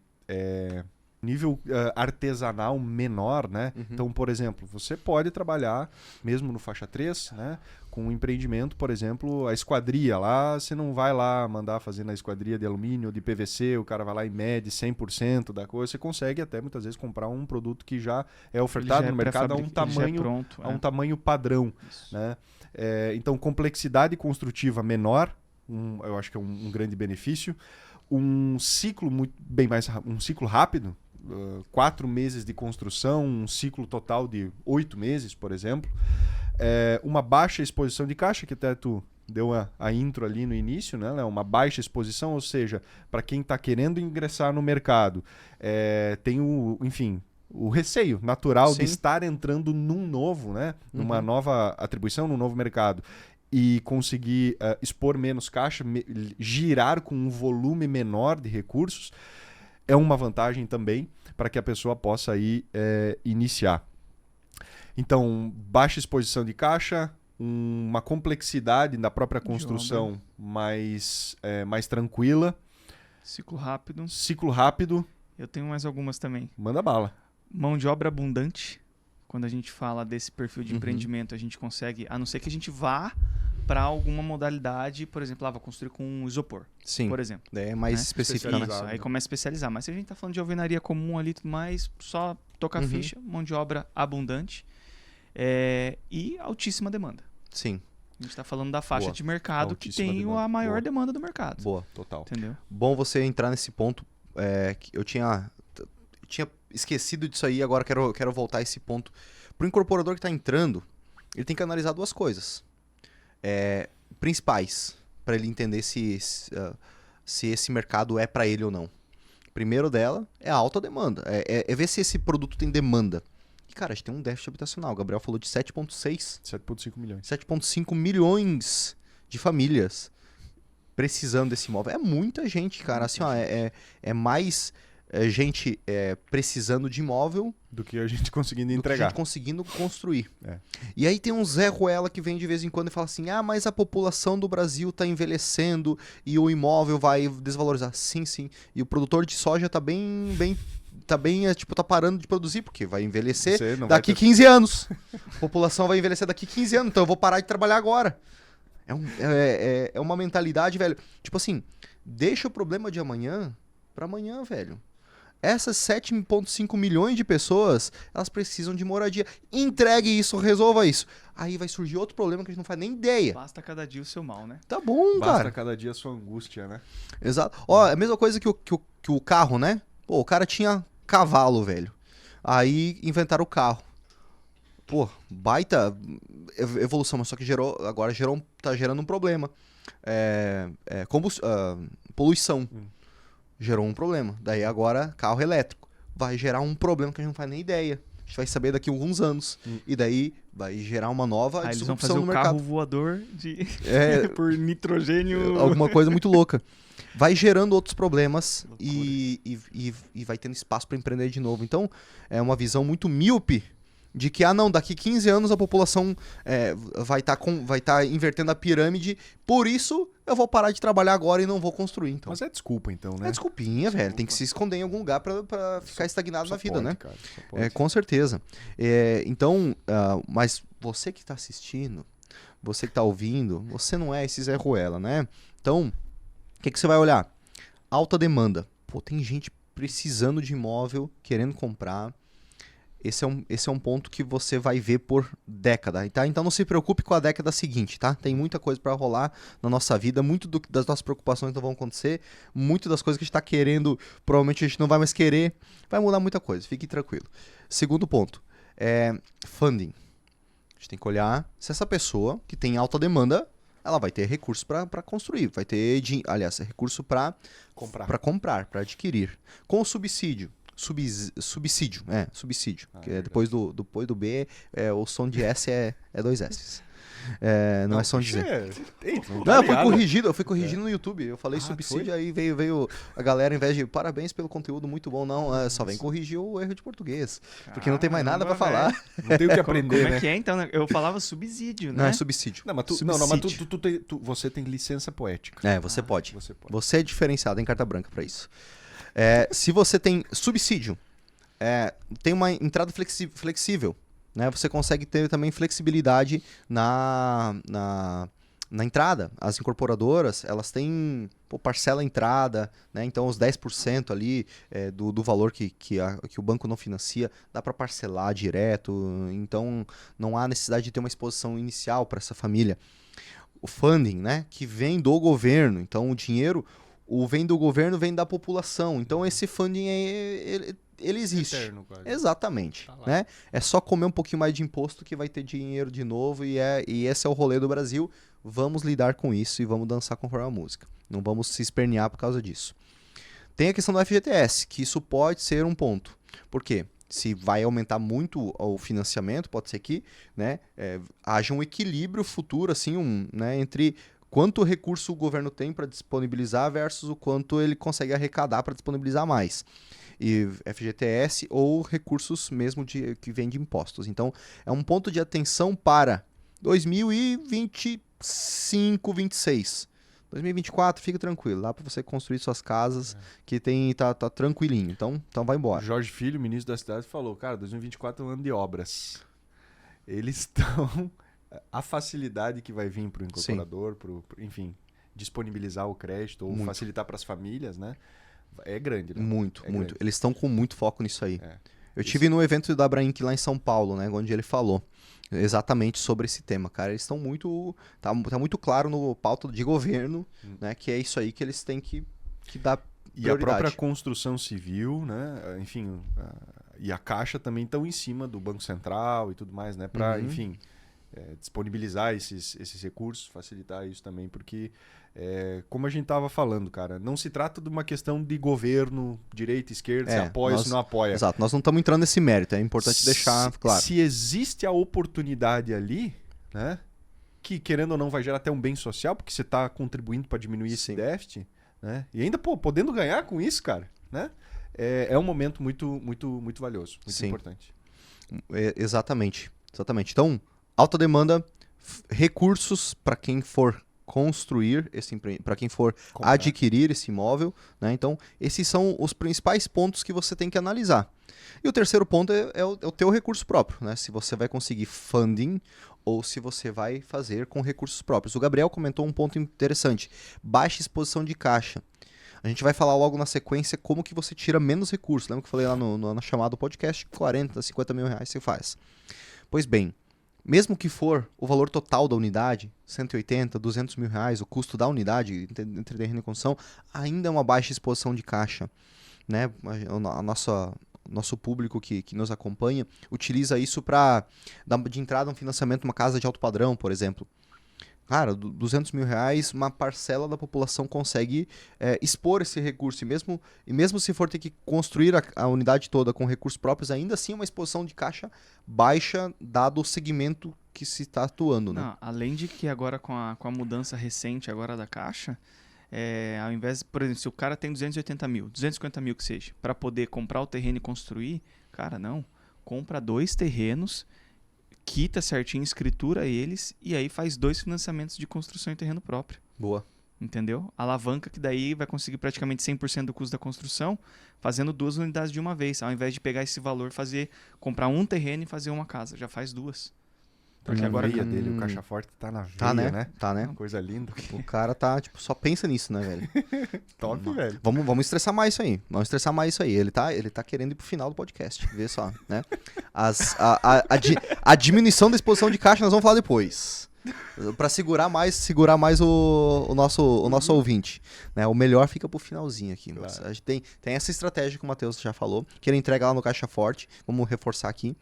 nível artesanal menor, né? Então, por exemplo, você pode trabalhar, mesmo no faixa 3, né? Com um empreendimento, por exemplo, a esquadria lá, você não vai lá mandar fazer na esquadria de alumínio ou de PVC, o cara vai lá e mede 100% da coisa, você consegue até muitas vezes comprar um produto que já é ofertado no mercado a um tamanho padrão, né? Então, complexidade construtiva menor, eu acho que é um grande benefício. Um ciclo um ciclo rápido, 4 meses de construção, um ciclo total de 8 meses, por exemplo. Uma baixa exposição de caixa, que até tu deu a intro ali no início, né? Uma baixa exposição, ou seja, para quem está querendo ingressar no mercado, tem o receio natural de estar entrando num novo, né? Numa nova atribuição, num novo mercado. E conseguir expor menos caixa, girar com um volume menor de recursos, é uma vantagem também para que a pessoa possa aí iniciar. Então, baixa exposição de caixa, uma complexidade da própria construção mais tranquila. Ciclo rápido. Ciclo rápido. Eu tenho mais algumas também. Manda bala. Mão de obra abundante. Quando a gente fala desse perfil de empreendimento, a gente consegue, a não ser que a gente vá para alguma modalidade, por exemplo, vou construir com isopor. Sim. Por exemplo. É mais específico, né? Isso, aí começa a especializar. Mas se a gente está falando de alvenaria comum ali e tudo mais, só tocar ficha, mão de obra abundante e altíssima demanda. Sim. A gente está falando da faixa de mercado que Altíssima tem demanda. a maior demanda do mercado. Boa. Total. Entendeu? Bom você entrar nesse ponto. Que eu tinha esquecido disso aí, agora quero voltar a esse ponto. Para o incorporador que está entrando, ele tem que analisar 2 coisas principais para ele entender se esse mercado é para ele ou não. Primeiro dela é a alta demanda, é ver se esse produto tem demanda. E, cara, a gente tem um déficit habitacional. O Gabriel falou de 7,5 milhões. 7,5 milhões de famílias precisando desse imóvel. É muita gente, cara. Assim, ó, é mais gente precisando de imóvel do que a gente conseguindo do que a entregar. gente conseguindo construir. E aí tem um Zé Ruela que vem de vez em quando e fala assim, mas a população do Brasil tá envelhecendo e o imóvel vai desvalorizar. Sim, sim. E o produtor de soja tá tá parando de produzir, porque vai envelhecer daqui 15 anos. A população vai envelhecer daqui 15 anos, então eu vou parar de trabalhar agora. É uma mentalidade, velho. Tipo assim, deixa o problema de amanhã pra amanhã, velho. Essas 7,5 milhões de pessoas, elas precisam de moradia. Entregue isso, resolva isso. Aí vai surgir outro problema que a gente não faz nem ideia. Basta cada dia o seu mal, né? Tá bom, Basta cara. cada dia a sua angústia, né? Exato. Ó, é a mesma coisa que o carro, né? Pô, o cara tinha cavalo, velho. Aí inventaram o carro. Pô, baita evolução, mas só que tá gerando um problema. Poluição. Gerou um problema. Daí agora, carro elétrico. Vai gerar um problema que a gente não faz nem ideia. A gente vai saber daqui a alguns anos. E daí vai gerar uma nova Aí eles vão disrupção fazer no o mercado. carro voador por nitrogênio. Alguma coisa muito louca. Vai gerando outros problemas e vai tendo espaço para empreender de novo. Então, é uma visão muito míope de que, daqui 15 anos a população vai estar invertendo a pirâmide, por isso eu vou parar de trabalhar agora e não vou construir. Então. Mas é desculpa, então, né? É desculpinha, velho. Tem que se esconder em algum lugar pra ficar estagnado Só na vida, pode, né? cara, só pode. Com certeza. Então, mas você que tá assistindo, você que tá ouvindo, você não é esse Zé Ruela, né? Então, o que você vai olhar? Alta demanda. Pô, tem gente precisando de imóvel, querendo comprar. Esse é um ponto que você vai ver por década, tá? Então não se preocupe com a década seguinte, tá? Tem muita coisa para rolar na nossa vida, muito das nossas preocupações não vão acontecer, muito das coisas que a gente tá querendo, provavelmente a gente não vai mais querer, vai mudar muita coisa, fique tranquilo. Segundo ponto, funding. A gente tem que olhar se essa pessoa que tem alta demanda, ela vai ter recurso para construir, vai ter, recurso para comprar, para adquirir. Com o subsídio. Subsídio. Que depois do B, o som de S é dois S. Não é som de Z. Eu fui corrigido no YouTube. Eu falei subsídio, aí veio a galera, em vez de parabéns pelo conteúdo muito bom, não, só vem corrigir o erro de português. Porque não tem mais nada pra falar. Não tem o que aprender, Como né? é que é, então? Eu falava subsídio, né? Não é subsídio. Não, mas você tem licença poética. Você pode. Você pode. Você é diferenciado em carta branca pra isso. Se você tem subsídio, tem uma entrada flexível, né? Você consegue ter também flexibilidade na entrada. As incorporadoras, elas têm parcela entrada, né? Então os 10% ali do valor que o banco não financia, dá para parcelar direto. Então não há necessidade de ter uma exposição inicial para essa família. O funding, né? Que vem do governo. Então o dinheiro vem do governo, vem da população. Então esse funding ele existe. Eterno, quase. Exatamente. Tá lá. Né? É só comer um pouquinho mais de imposto que vai ter dinheiro de novo e esse é o rolê do Brasil. Vamos lidar com isso e vamos dançar conforme a música. Não vamos se espernear por causa disso. Tem a questão do FGTS, que isso pode ser um ponto. Por quê? Se vai aumentar muito o financiamento, pode ser que, né, haja um equilíbrio futuro assim, né, entre quanto recurso o governo tem para disponibilizar versus o quanto ele consegue arrecadar para disponibilizar mais. E FGTS ou recursos mesmo que vêm de impostos. Então, é um ponto de atenção para 2025, 26. 2024, fica tranquilo. Dá para você construir suas casas que tá tranquilinho. Então vai embora. Jorge Filho, ministro da cidade, falou, cara, 2024 é um ano de obras. Eles estão... A facilidade que vai vir para o incorporador, enfim, disponibilizar o crédito ou facilitar para as famílias, né? É grande, né? Muito. Grande. Eles estão com muito foco nisso aí. Eu tive no evento da Abrainc lá em São Paulo, né? Onde ele falou exatamente sobre esse tema, cara. Eles estão muito... Tá muito claro no pauta de governo, né? Que é isso aí que eles têm que dar prioridade. E a própria construção civil, né? Enfim, e a Caixa também estão em cima do Banco Central e tudo mais, né? Para, enfim... disponibilizar esses recursos, facilitar isso também, porque como a gente estava falando, cara, não se trata de uma questão de governo, direita, esquerda, se apoia ou se não apoia. Exato, nós não estamos entrando nesse mérito, é importante deixar claro. Se existe a oportunidade ali, né, que querendo ou não vai gerar até um bem social, porque você está contribuindo para diminuir esse déficit, né, e ainda podendo ganhar com isso, cara, né, é um momento muito, muito, muito valioso, muito importante. Exatamente. Então, alta demanda, recursos para quem for construir para quem for adquirir esse imóvel, né? Então, esses são os principais pontos que você tem que analisar. E o terceiro ponto é o teu recurso próprio, né? Se você vai conseguir funding ou se você vai fazer com recursos próprios. O Gabriel comentou um ponto interessante, baixa exposição de caixa. A gente vai falar logo na sequência como que você tira menos recursos. Lembra que eu falei lá na chamada do podcast? 40, 50 mil reais você faz. Pois bem, mesmo que for o valor total da unidade, 180, 200 mil reais, o custo da unidade entre terreno e construção, ainda é uma baixa exposição de caixa. Né? O nosso público que nos acompanha utiliza isso para dar de entrada um financiamento numa casa de alto padrão, por exemplo. Cara, R$200 mil, uma parcela da população consegue expor esse recurso. E mesmo se for ter que construir a unidade toda com recursos próprios, ainda assim é uma exposição de caixa baixa, dado o segmento que se está atuando. Né? Não, além de que agora com a mudança recente agora da Caixa, ao invés, por exemplo, se o cara tem 280 mil, 250 mil que seja, para poder comprar o terreno e construir, cara, não. Compra 2 terrenos, quita certinho, escritura eles e aí faz 2 financiamentos de construção em terreno próprio. Boa. Entendeu? Alavanca que daí vai conseguir praticamente 100% do custo da construção fazendo 2 unidades de uma vez. Ao invés de pegar esse valor, comprar um terreno e fazer uma casa. Já faz 2. Porque agora a veia dele, o caixa forte tá na veia, né? Tá, né? Coisa linda. O cara tá, tipo, só pensa nisso, né, velho? Top, velho. Vamos estressar mais isso aí. Vamos estressar mais isso aí. Ele tá querendo ir pro final do podcast. Vê só, né? A diminuição da exposição de caixa nós vamos falar depois. Pra segurar mais o nosso ouvinte. Né? O melhor fica pro finalzinho aqui. Claro. Mas a gente tem essa estratégia que o Matheus já falou, que ele entrega lá no caixa forte. Vamos reforçar aqui.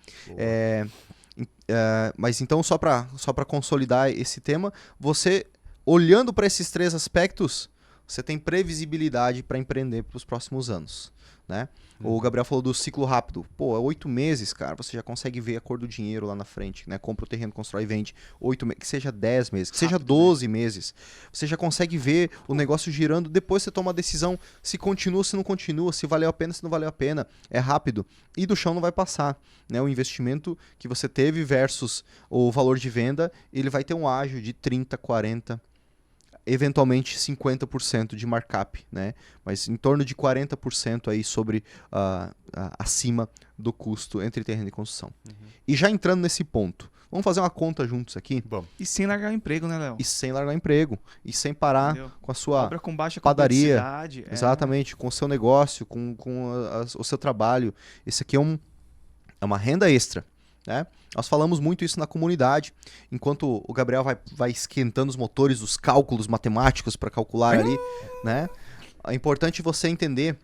Mas então, só para consolidar esse tema, você, olhando para esses 3 aspectos, você tem previsibilidade para empreender para os próximos anos. Né? O Gabriel falou do ciclo rápido. Pô, 8 meses, cara, você já consegue ver a cor do dinheiro lá na frente. Né? Compra o terreno, constrói e vende. 8 meses, que seja 10 meses, que seja 12 meses. Você já consegue ver o negócio girando. Depois você toma a decisão se continua, se não continua, se valeu a pena, se não valeu a pena. É rápido. E do chão não vai passar. Né? O investimento que você teve versus o valor de venda, ele vai ter um ágio de 30%, 40%. Eventualmente 50% de markup, né? Mas em torno de 40% aí sobre acima do custo entre terreno e construção. E já entrando nesse ponto, vamos fazer uma conta juntos aqui? Vamos. E sem largar o emprego, né, Léo? E sem largar o emprego. E sem parar Entendeu? com a sua Obra com baixa padaria. complexidade. Exatamente, com o seu negócio, com o seu trabalho. Esse aqui é uma renda extra. Né? Nós falamos muito isso na comunidade, enquanto o Gabriel vai esquentando os motores, os cálculos matemáticos para calcular ali, né? É importante você entender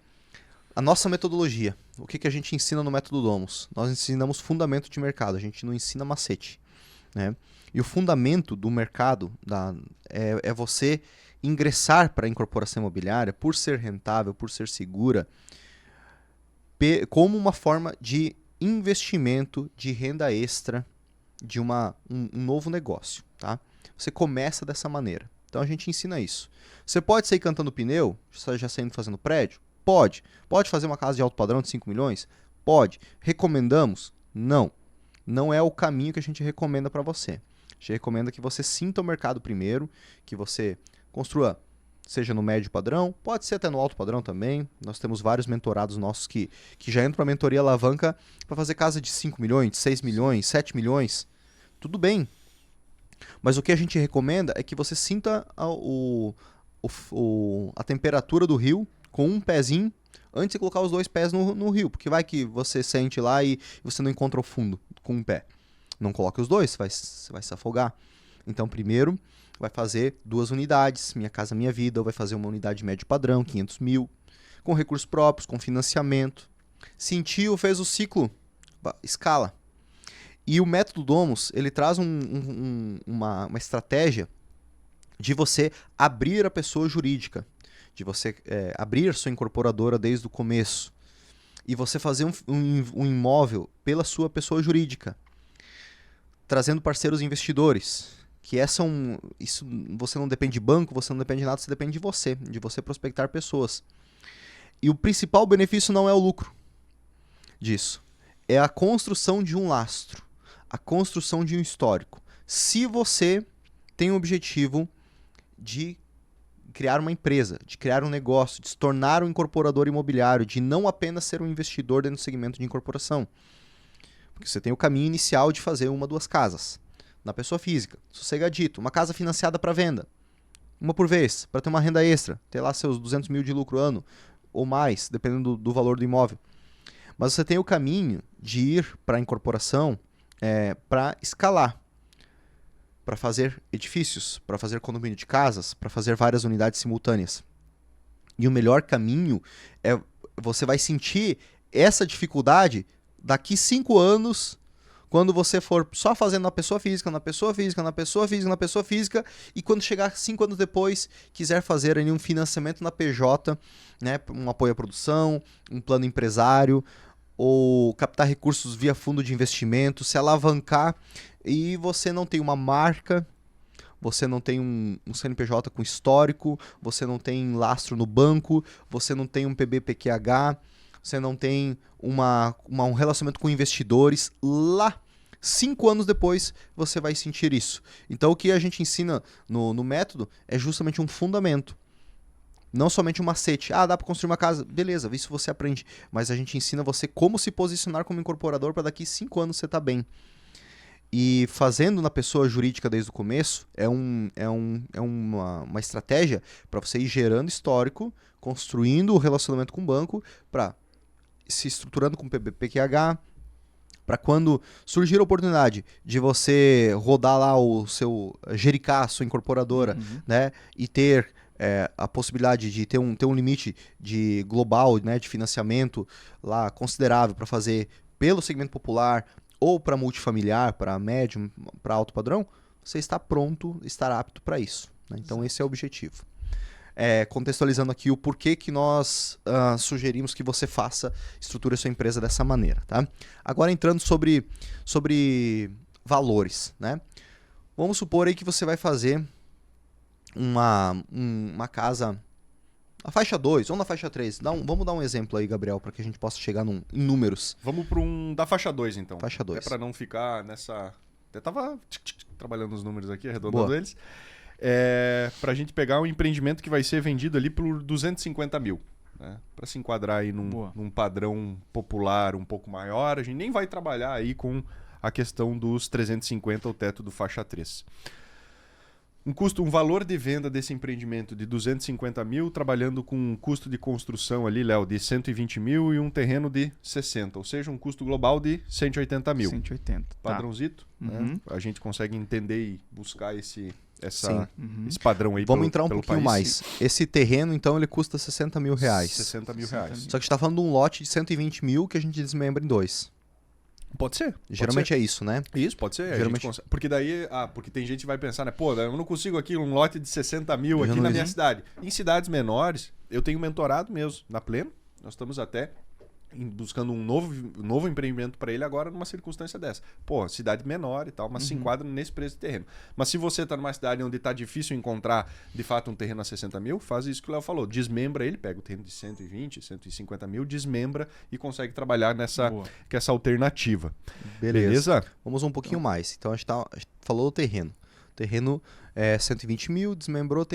a nossa metodologia. O que a gente ensina no Método Domus? Nós ensinamos fundamento de mercado, a gente não ensina macete. Né? E o fundamento do mercado é você ingressar para a incorporação imobiliária por ser rentável, por ser segura, como uma forma de investimento de renda extra de um novo negócio, tá? Você começa dessa maneira. Então a gente ensina isso. Você pode sair cantando pneu, já saindo fazendo prédio? Pode. Pode fazer uma casa de alto padrão de 5 milhões? Pode. Recomendamos? Não. Não é o caminho que a gente recomenda para você. A gente recomenda que você sinta o mercado primeiro, que você construa, seja no médio padrão, pode ser até no alto padrão também. Nós temos vários mentorados nossos que já entram para a mentoria alavanca para fazer casa de 5 milhões, 6 milhões, 7 milhões. Tudo bem. Mas o que a gente recomenda é que você sinta a temperatura do rio com um pezinho antes de colocar os 2 pés no rio. Porque vai que você sente lá e você não encontra o fundo com um pé. Não coloque os 2, você vai se afogar. Então, primeiro, vai fazer 2 unidades, Minha Casa Minha Vida, ou vai fazer uma unidade médio padrão, 500 mil, com recursos próprios, com financiamento. Sentiu, fez o ciclo, escala. E o Método Domus, ele traz uma estratégia de você abrir a pessoa jurídica, de você abrir sua incorporadora desde o começo, e você fazer um imóvel pela sua pessoa jurídica, trazendo parceiros investidores. Que isso você não depende de banco, você não depende de nada, você depende de você prospectar pessoas. E o principal benefício não é o lucro disso. É a construção de um lastro, a construção de um histórico. Se você tem o objetivo de criar uma empresa, de criar um negócio, de se tornar um incorporador imobiliário, de não apenas ser um investidor dentro do segmento de incorporação. Porque você tem o caminho inicial de fazer 1 ou 2 casas. Na pessoa física, sossegadito, uma casa financiada para venda, uma por vez, para ter uma renda extra, ter lá seus 200 mil de lucro ano, ou mais, dependendo do valor do imóvel. Mas você tem o caminho de ir para a incorporação para escalar, para fazer edifícios, para fazer condomínio de casas, para fazer várias unidades simultâneas. E o melhor caminho você vai sentir essa dificuldade, daqui 5 anos, quando você for só fazendo na pessoa física, na pessoa física, na pessoa física, na pessoa física, e quando chegar 5 anos depois, quiser fazer ali um financiamento na PJ, né, um apoio à produção, um plano empresário, ou captar recursos via fundo de investimento, se alavancar, e você não tem uma marca, você não tem um CNPJ com histórico, você não tem lastro no banco, você não tem um PBPQH, você não tem um relacionamento com investidores, lá, 5 anos depois, você vai sentir isso. Então, o que a gente ensina no método é justamente um fundamento. Não somente um macete. Ah, dá para construir uma casa. Beleza, isso você aprende. Mas a gente ensina você como se posicionar como incorporador para daqui 5 anos você tá bem. E fazendo na pessoa jurídica desde o começo é uma estratégia para você ir gerando histórico, construindo o relacionamento com o banco, para se estruturando com PBPQH, para quando surgir a oportunidade de você rodar lá o seu Jericá, sua incorporadora, né, e ter a possibilidade de ter um limite de global, né, de financiamento lá considerável para fazer pelo segmento popular ou para multifamiliar, para médio, para alto padrão, você está pronto, estará apto para isso, né? Então esse é o objetivo. Contextualizando aqui o porquê que nós sugerimos que você estruture a sua empresa dessa maneira, tá? Agora entrando sobre valores, né? Vamos supor aí que você vai fazer uma casa na faixa 2 ou na faixa 3. Vamos dar um exemplo aí, Gabriel, para que a gente possa chegar em números. Vamos para da faixa 2, então. Faixa 2. É para não ficar nessa... Eu tava trabalhando os números aqui, arredondando eles. Para a gente pegar um empreendimento que vai ser vendido ali por 250 mil. Né? Para se enquadrar aí num padrão popular um pouco maior, a gente nem vai trabalhar aí com a questão dos 350, o teto do faixa 3. Um valor de venda desse empreendimento de 250 mil, trabalhando com um custo de construção ali, Léo, de 120 mil e um terreno de 60, ou seja, um custo global de 180 mil. 180. Padrãozito, né? A gente consegue entender e buscar esse padrão aí. Vamos entrar um pouquinho mais. Esse terreno, então, ele custa 60 mil reais. 60 mil reais. Só que a gente está falando de um lote de 120 mil que a gente desmembra em 2. Pode ser. Geralmente é isso, né? Isso, pode ser. Geralmente... Porque daí, porque tem gente que vai pensar, né? Pô, eu não consigo aqui um lote de 60 mil aqui na minha cidade. Em cidades menores, eu tenho mentorado mesmo, na Pleno. Nós estamos até buscando um novo empreendimento para ele agora numa circunstância dessa. Pô, cidade menor e tal, mas se enquadra nesse preço de terreno. Mas se você está numa cidade onde está difícil encontrar, de fato, um terreno a 60 mil, faz isso que o Léo falou. Desmembra ele, pega o terreno de 120, 150 mil, desmembra e consegue trabalhar com essa alternativa. Beleza? Vamos um pouquinho mais. Então, a gente falou do terreno. O terreno é 120 mil, desmembrou,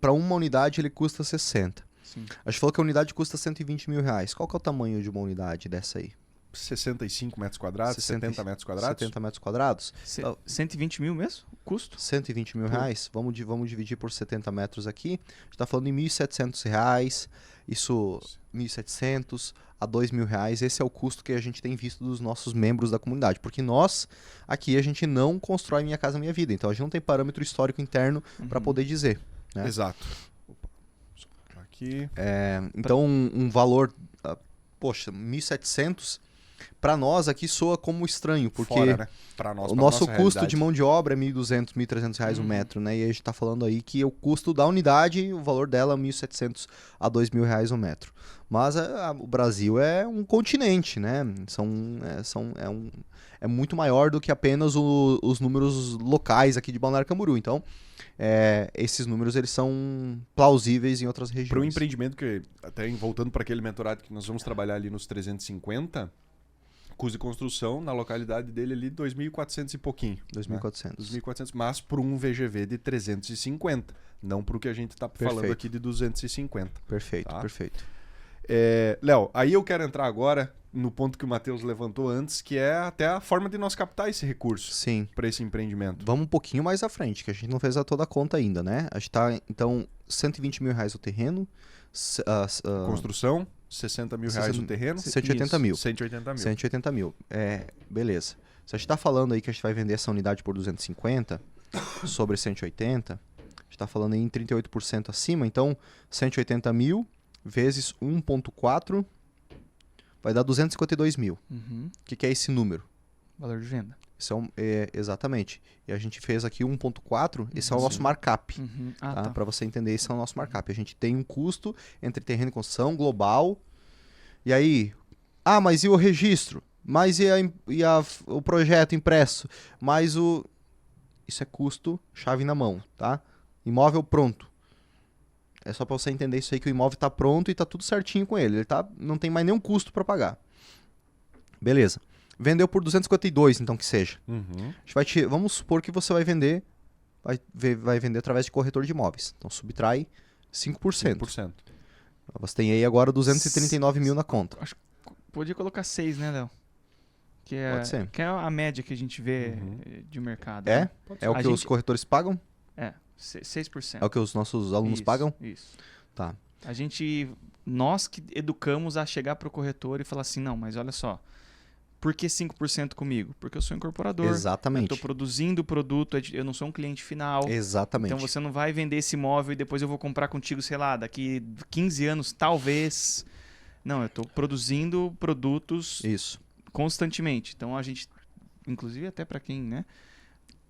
para uma unidade ele custa 60. Sim. A gente falou que a unidade custa 120 mil reais. Qual que é o tamanho de uma unidade dessa aí? 65 metros quadrados, 70 metros quadrados? 70 metros quadrados. 120 mil mesmo? Custo? 120 mil reais. Vamos dividir por 70 metros aqui. A gente está falando em R$ 1.700. Isso, 1.700 a R$ 2.000. Esse é o custo que a gente tem visto dos nossos membros da comunidade. Porque nós, aqui, a gente não constrói Minha Casa Minha Vida. Então, a gente não tem parâmetro histórico interno para poder dizer. Né? Exato. Aqui. Então, um valor, poxa, 1.700, para nós aqui soa como estranho, porque fora, né? Pra nós, o nosso custo realidade de mão de obra é 1.200, 1.300 reais um metro, né? E a gente está falando aí que o custo da unidade, o valor dela é 1.700 a R$ 2.000 um metro. Mas o Brasil é um continente, né? É muito maior do que apenas os números locais aqui de Balneário Camboriú. Então, esses números eles são plausíveis em outras regiões. Para um empreendimento que, até voltando para aquele mentorado que nós vamos trabalhar ali nos 350, custo de construção na localidade dele ali 2.400 e pouquinho. 2.400. Né? 2.400, mas por um VGV de 350, não para o que a gente está falando aqui de 250. Perfeito, tá? Perfeito. Léo, aí eu quero entrar agora no ponto que o Matheus levantou antes, que é até a forma de nós captar esse recurso para esse empreendimento. Vamos um pouquinho mais à frente, que a gente não fez toda a conta ainda, né? A gente está, então, 120 mil reais o terreno. Construção, 60 mil reais o terreno. 180 mil. 180 mil. 180 mil. Beleza. Se a gente está falando aí que a gente vai vender essa unidade por 250 sobre 180, a gente está falando aí em 38% acima, então 180 mil vezes 1,4 vai dar 252 mil. Uhum. O que é esse número? Valor de venda. Esse exatamente. E a gente fez aqui 1.4, esse é o nosso markup. Uhum. Tá? Para você entender, esse é o nosso markup. A gente tem um custo entre terreno e construção global. E aí, mas e o registro? Mas o projeto impresso? Mas isso é custo chave na mão, tá? Imóvel pronto. É só para você entender isso aí, que o imóvel está pronto e está tudo certinho com ele. Não tem mais nenhum custo para pagar. Beleza. Vendeu por 252, então que seja. Uhum. A gente vamos supor que você vai vender através de corretor de imóveis. Então subtrai 5%. 5%. Você tem aí agora 239 mil na conta. Acho que podia colocar 6, né, Léo? Pode ser. Que é a média que a gente vê de mercado. É? Né? É o que os corretores pagam? 6%. É o que os nossos alunos pagam? Isso. Tá. Nós que educamos a chegar para o corretor e falar assim, não, mas olha só, por que 5% comigo? Porque eu sou incorporador. Exatamente. Eu estou produzindo o produto, eu não sou um cliente final. Exatamente. Então você não vai vender esse imóvel e depois eu vou comprar contigo, sei lá, daqui 15 anos, talvez. Não, eu estou produzindo produtos constantemente. Então a gente, inclusive até para quem, né,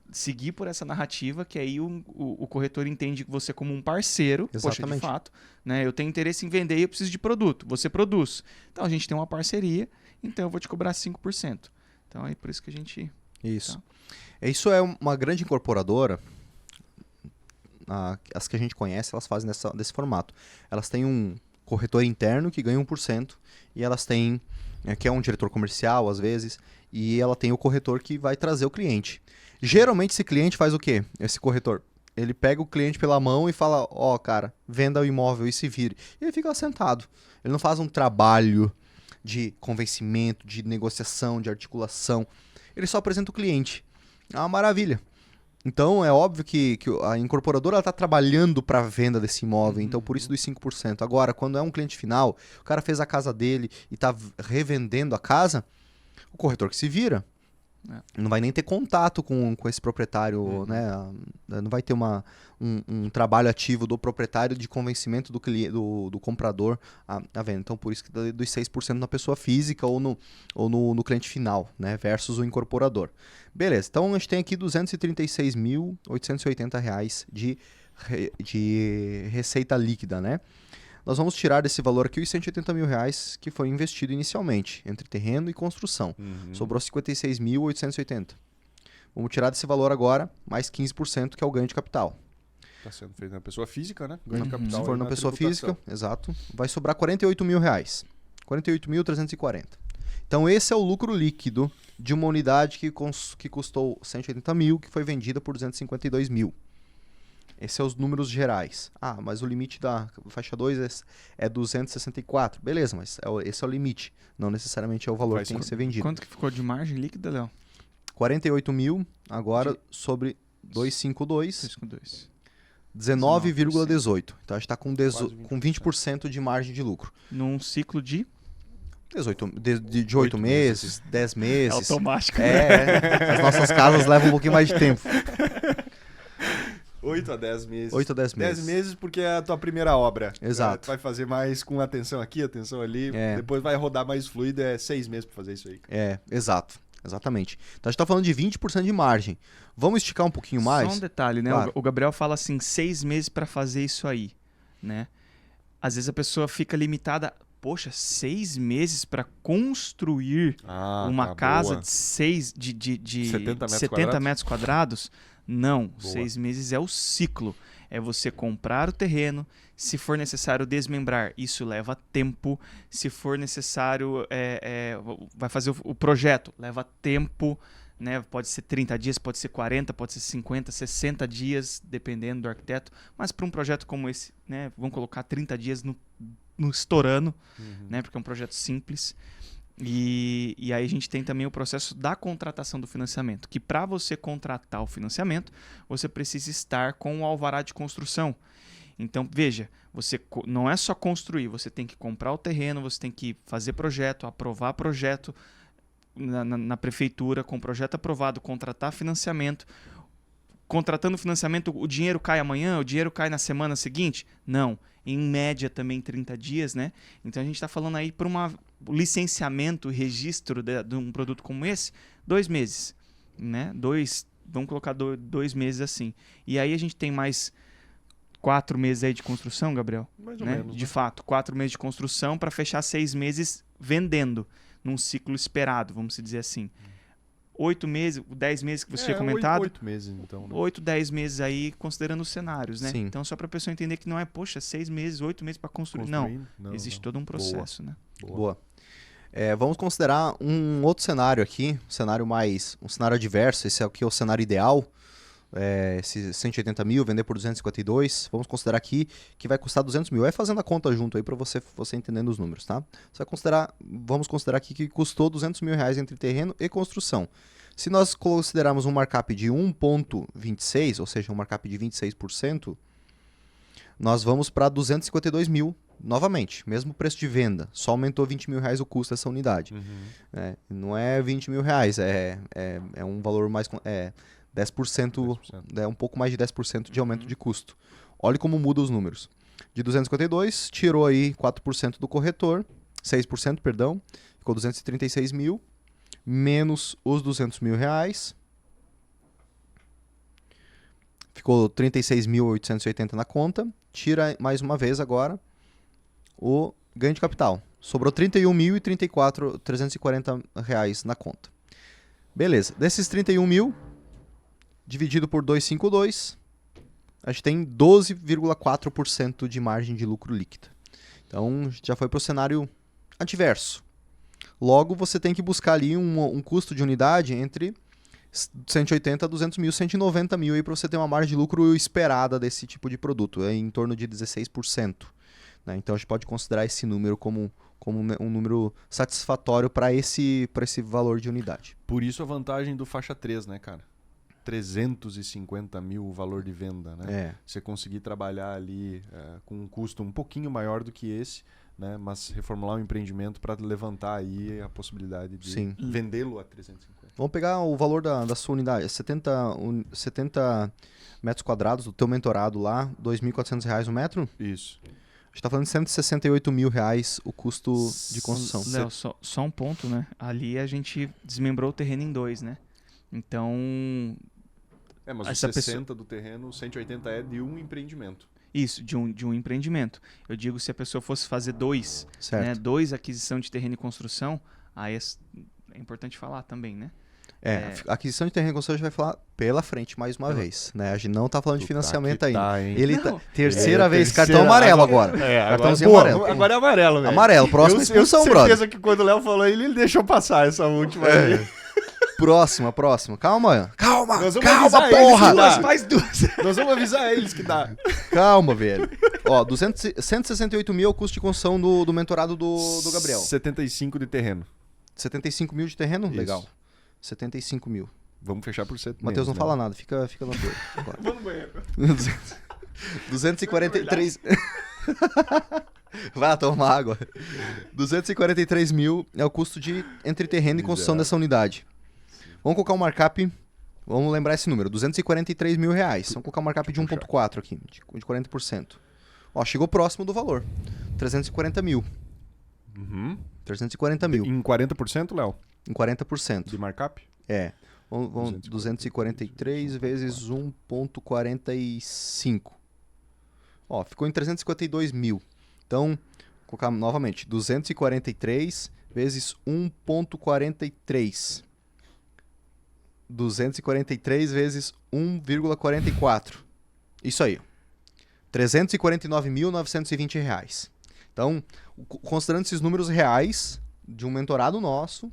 seguir por essa narrativa, que aí o corretor entende você como um parceiro. Exatamente. Poxa, de fato, né, eu tenho interesse em vender e eu preciso de produto. Você produz. Então a gente tem uma parceria, então eu vou te cobrar 5%. Então é por isso que a gente... Isso. Tá. Isso é uma grande incorporadora. As que a gente conhece, elas fazem desse formato. Elas têm um corretor interno que ganha 1%, e elas têm, que é um diretor comercial às vezes, e ela tem o corretor que vai trazer o cliente. Geralmente esse cliente faz o quê? Esse corretor, ele pega o cliente pela mão e fala, cara, venda o imóvel e se vire. E ele fica lá sentado. Ele não faz um trabalho de convencimento, de negociação, de articulação. Ele só apresenta o cliente. É uma maravilha. Então, é óbvio que a incorporadora está trabalhando para a venda desse imóvel, então por isso dos 5%. Agora, quando é um cliente final, o cara fez a casa dele e está revendendo a casa, o corretor que se vira. Não vai nem ter contato com esse proprietário, né? Não vai ter um trabalho ativo do proprietário de convencimento do comprador à venda. Então, por isso que dos 6% na pessoa física ou no cliente final, né? Versus o incorporador. Beleza, então a gente tem aqui R$ 236.880 de receita líquida, né? Nós vamos tirar desse valor aqui os R$180 mil que foi investido inicialmente, entre terreno e construção. Sobrou 56.880. Vamos tirar desse valor agora mais 15%, que é o ganho de capital. Está sendo feito na pessoa física, né? Ganho de capital. Se for na pessoa física, exato, vai sobrar R$48 mil. 48.340. Então esse é o lucro líquido de uma unidade que custou 180 mil, que foi vendida por 252 mil. Esses são os números gerais. Mas o limite da faixa 2 é 264. Beleza, mas esse é o limite. Não necessariamente é o valor que tem que ser vendido. Quanto que ficou de margem líquida, Léo? 48 mil agora sobre 252. 19,18. 19,18. Então a gente está com 20% de margem de lucro. Num ciclo de 8 meses, 10 meses. É automático. As nossas casas levam um pouquinho mais de tempo. 8 a 10 meses. 8 a 10 meses. 10 meses porque é a tua primeira obra. Exato. Tu vai fazer mais com atenção aqui, atenção ali. Depois vai rodar mais fluido, 6 meses para fazer isso aí. Exato. Exatamente. Então a gente tá falando de 20% de margem. Vamos esticar um pouquinho mais? Só um detalhe, né? Claro. O Gabriel fala assim, 6 meses para fazer isso aí, né? Às vezes a pessoa fica limitada, poxa, 6 meses para construir uma casa boa. de 70 metros quadrados? Não, Boa. 6 meses é o ciclo. É você comprar o terreno, se for necessário desmembrar, isso leva tempo. Se for necessário, vai fazer o projeto, leva tempo, né? Pode ser 30 dias, pode ser 40, pode ser 50, 60 dias, dependendo do arquiteto. Mas para um projeto como esse, né, vamos colocar 30 dias no estourando, né, porque é um projeto simples. E aí a gente tem também o processo da contratação do financiamento, que para você contratar o financiamento, você precisa estar com o alvará de construção. Então, veja, você não é só construir, você tem que comprar o terreno, você tem que fazer projeto, aprovar projeto na prefeitura, com projeto aprovado, contratar financiamento. Contratando financiamento, o dinheiro cai amanhã, o dinheiro cai na semana seguinte? Não. em média também 30 dias, né? Então a gente está falando aí para um licenciamento, registro de um produto como esse, 2 meses, né? Vamos colocar 2 meses assim. E aí a gente tem mais 4 meses aí de construção, Gabriel? Mais ou Né? menos. De fato, 4 meses de construção para fechar 6 meses vendendo num ciclo esperado, vamos dizer assim. 8 meses, 10 meses que você tinha comentado. 8 meses, então. Né? 8, 10 meses aí, considerando os cenários, né? Sim. Então, só para a pessoa entender que não é, poxa, 6 meses, 8 meses para construir. Não, existe todo um processo, né? Boa. Vamos considerar um outro cenário aqui, um cenário adverso. Esse aqui é o cenário ideal. Esse 180 mil, vender por 252. Vamos considerar aqui que vai custar 200 mil. Vai fazendo a conta junto aí para você entendendo os números, tá? Vamos considerar aqui que custou 200 mil reais entre terreno e construção. Se nós considerarmos um markup de 1,26, ou seja, um markup de 26%, nós vamos para 252 mil novamente, mesmo preço de venda, só aumentou 20 mil reais o custo dessa unidade. Não é 20 mil reais, é um valor mais... 10%, um pouco mais de 10% de aumento de custo. Olha como muda os números. De 252, tirou aí 4% do corretor, 6%, perdão, ficou 236 mil, menos os 200 mil reais, ficou 36.880 na conta, tira mais uma vez agora o ganho de capital. Sobrou 31.340 reais na conta. Beleza, desses 31 mil, dividido por 252, a gente tem 12,4% de margem de lucro líquida. Então, já foi para o cenário adverso. Logo, você tem que buscar ali um custo de unidade entre 180 a 200 mil, 190 mil para você ter uma margem de lucro esperada desse tipo de produto, em torno de 16%. Né? Então, a gente pode considerar esse número como um número satisfatório para esse valor de unidade. Por isso a vantagem do faixa 3, né, cara? 350 mil o valor de venda, né? Você conseguir trabalhar ali com um custo um pouquinho maior do que esse, né? Mas reformular um empreendimento para levantar aí a possibilidade de vendê-lo a 350. Vamos pegar o valor da sua unidade, 70 metros quadrados do teu mentorado lá, R$ 2.400 o metro? Isso. A gente está falando de 168 mil reais o custo de construção. Léo, só um ponto, né? Ali a gente desmembrou o terreno em 2, né? Então... mas os 60 do terreno, 180 é de um empreendimento. Isso, de um empreendimento. Eu digo, se a pessoa fosse fazer 2, né, 2 aquisição de terreno e construção, aí é importante falar também, né? Aquisição de terreno e construção a gente vai falar pela frente mais uma vez, né? A gente não tá falando de financiamento ainda. Terceira vez, cartão amarelo agora. Cartãozinho amarelo. Agora é amarelo, velho. Amarelo, próxima expulsão, brother. Eu tenho certeza que quando o Léo falou ele deixou passar essa última aí. Próxima. Calma, porra! Mais 2. Nós vamos avisar eles que dá. Calma, velho. Ó, 168 mil é o custo de construção do mentorado do Gabriel. 75 de terreno. 75 mil de terreno? Isso. Legal. 75 mil. Vamos fechar por 7 Matheus não fala nada, fica na tua. Vamos no banheiro. 243... Vai lá tomar água. 243 mil é o custo entre terreno e construção dessa unidade. Vamos colocar um markup, vamos lembrar esse número, 243 mil reais. Vamos colocar um markup de 1,4 aqui, de 40%. Ó, chegou próximo do valor, 340 mil. 340 mil. Em 40%, Léo? Em 40%. De markup? Vamos 243 vezes 1,45. Ó, ficou em 352 mil. Então, vou colocar novamente, 243 vezes 1,43. 243 vezes 1,44. Isso aí. R$ 349.920 reais. Então, considerando esses números reais de um mentorado nosso,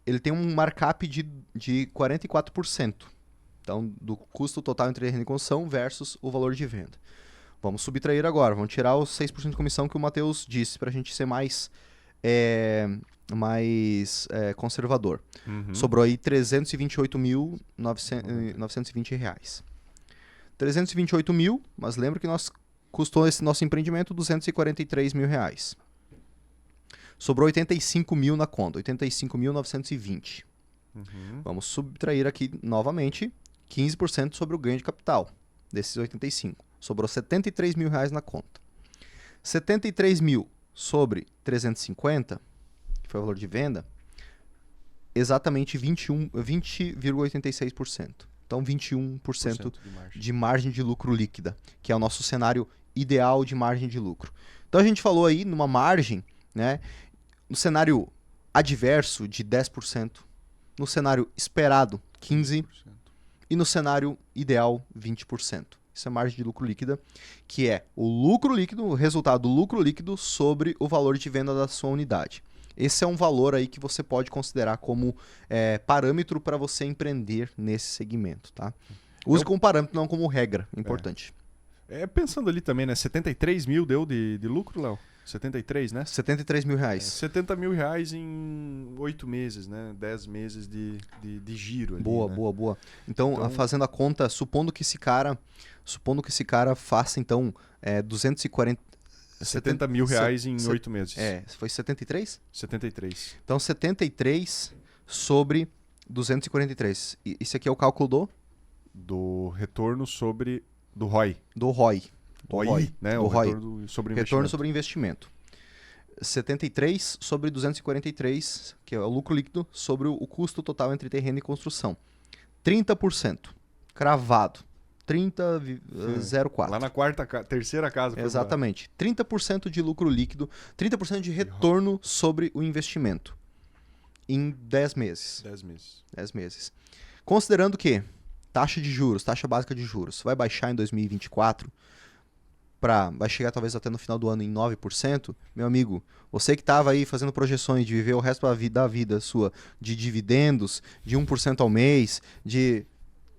ele tem um markup de 44%. Então, do custo total entre terreno e construção versus o valor de venda. Vamos subtrair agora. Vamos tirar os 6% de comissão que o Matheus disse para a gente ser mais conservador. Sobrou aí R$ 328.920 reais. 328 mil, mas lembra que custou esse nosso empreendimento R$ 243 mil reais. Sobrou 85 mil na conta, 85.920. Vamos subtrair aqui novamente 15% sobre o ganho de capital desses 85. Sobrou R$73 mil na conta. 73 mil sobre 350, que foi o valor de venda, exatamente 20,86%. Então, 21% de margem de lucro líquida, que é o nosso cenário ideal de margem de lucro. Então, a gente falou aí numa margem, né, no cenário adverso de 10%, no cenário esperado 15% e no cenário ideal 20%. Isso é margem de lucro líquida, que é o lucro líquido, o resultado do lucro líquido sobre o valor de venda da sua unidade. Esse é um valor aí que você pode considerar como parâmetro para você empreender nesse segmento, tá? Use como parâmetro, não como regra. Importante. Pensando ali também, né? 73 mil deu de lucro, Léo? 73, né? 73 mil reais. 70 mil reais em 8 meses, né? 10 meses de giro ali, boa, né? boa. Então, fazendo a conta, supondo que esse cara faça, então, 70 mil reais em 8 meses. Foi 73? 73. Então, 73 sobre 243. Isso aqui é o cálculo do retorno sobre... Do ROI. Do ROI. Né? Do o ROI. Retorno sobre investimento. Retorno sobre investimento. 73 sobre 243, que é o lucro líquido, sobre o custo total entre terreno e construção. 30%. Cravado. 30,04. Lá na terceira casa. Exatamente. 30% de lucro líquido, 30% de retorno sobre o investimento. Em 10 meses. 10 meses. Considerando que taxa de juros, taxa básica de juros, vai baixar em 2024, vai chegar talvez até no final do ano em 9%, meu amigo, você que estava aí fazendo projeções de viver o resto da vida sua de dividendos, de 1% ao mês,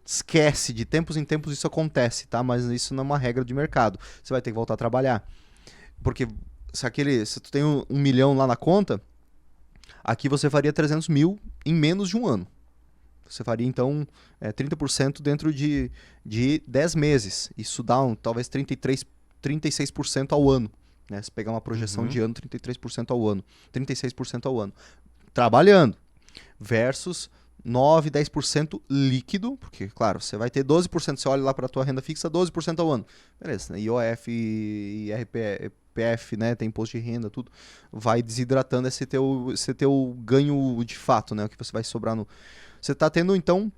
esquece, de tempos em tempos isso acontece, tá? Mas isso não é uma regra de mercado. Você vai ter que voltar a trabalhar. Porque se tu tem 1 milhão lá na conta, aqui você faria 300 mil em menos de um ano. Você faria, então, 30% dentro de 10 meses. Isso dá talvez 36% ao ano. Né? Se pegar uma projeção de ano, 33% ao ano. 36% ao ano. Trabalhando. Versus 9, 10% líquido. Porque, claro, você vai ter 12%. Você olha lá para a tua renda fixa, 12% ao ano. Beleza. Né? IOF, IRPF, né? Tem imposto de renda, tudo. Vai desidratando esse teu ganho de fato, né? O que você vai sobrar no... Você está tendo, então,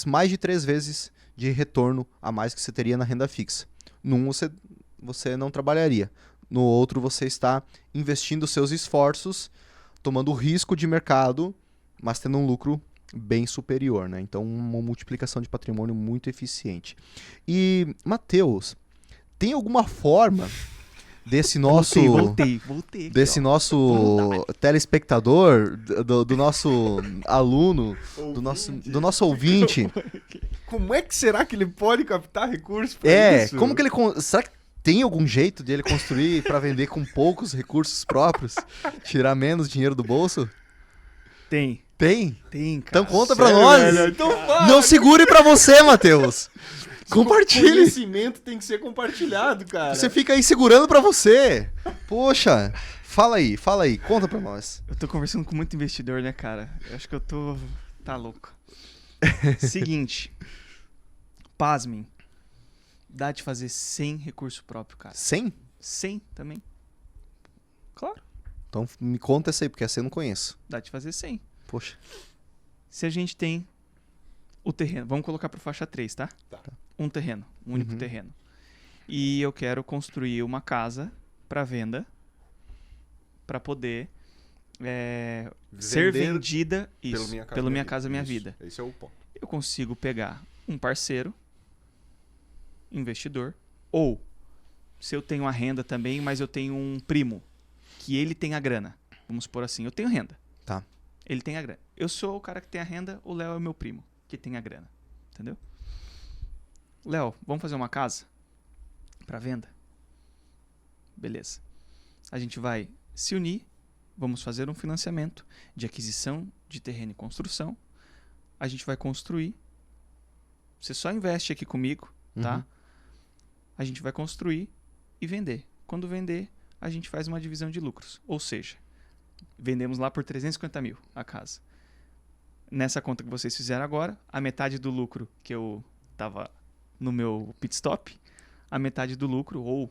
mais de 3 vezes de retorno a mais que você teria na renda fixa. Num você não trabalharia. No outro você está investindo seus esforços, tomando risco de mercado, mas tendo um lucro bem superior, né? Então, uma multiplicação de patrimônio muito eficiente. E, Matheus, tem alguma forma desse nosso... Voltei. Desse nosso telespectador, do nosso aluno, do nosso ouvinte. Como é que será que ele pode captar recursos para isso? Como que ele... Será que tem algum jeito de ele construir para vender com poucos recursos próprios? Tirar menos dinheiro do bolso? Tem? Tem, cara. Então conta pra nós. Velho? Então Não segure pra você, Matheus. Compartilhe. O conhecimento tem que ser compartilhado, cara. Você fica aí segurando pra você. Poxa, fala aí, conta pra nós. Eu tô conversando com muito investidor, né, cara? Eu acho que eu tô... Tá louco. Seguinte. Pasmem. Dá de fazer sem recurso próprio, cara. 100? 100 também. Claro. Então me conta essa aí, porque essa eu não conheço. Dá de fazer 100. Poxa. Se a gente tem o terreno, vamos colocar para faixa 3, tá? Tá. Um terreno, um único terreno. E eu quero construir uma casa para venda, para poder ser vendida pelo Minha Casa Minha Vida. Esse é o ponto. Eu consigo pegar um parceiro, investidor, ou se eu tenho a renda também, mas eu tenho um primo, que ele tem a grana. Vamos supor assim, eu tenho renda. Tá. Ele tem a grana. Eu sou o cara que tem a renda, o Léo é o meu primo, que tem a grana. Entendeu? Léo, vamos fazer uma casa para venda? Beleza. A gente vai se unir, vamos fazer um financiamento de aquisição de terreno e construção. A gente vai construir. Você só investe aqui comigo, tá? A gente vai construir e vender. Quando vender, a gente faz uma divisão de lucros. Ou seja, vendemos lá por 350 mil a casa. Nessa conta que vocês fizeram agora, a metade do lucro que eu estava no meu pit stop, a metade do lucro, ou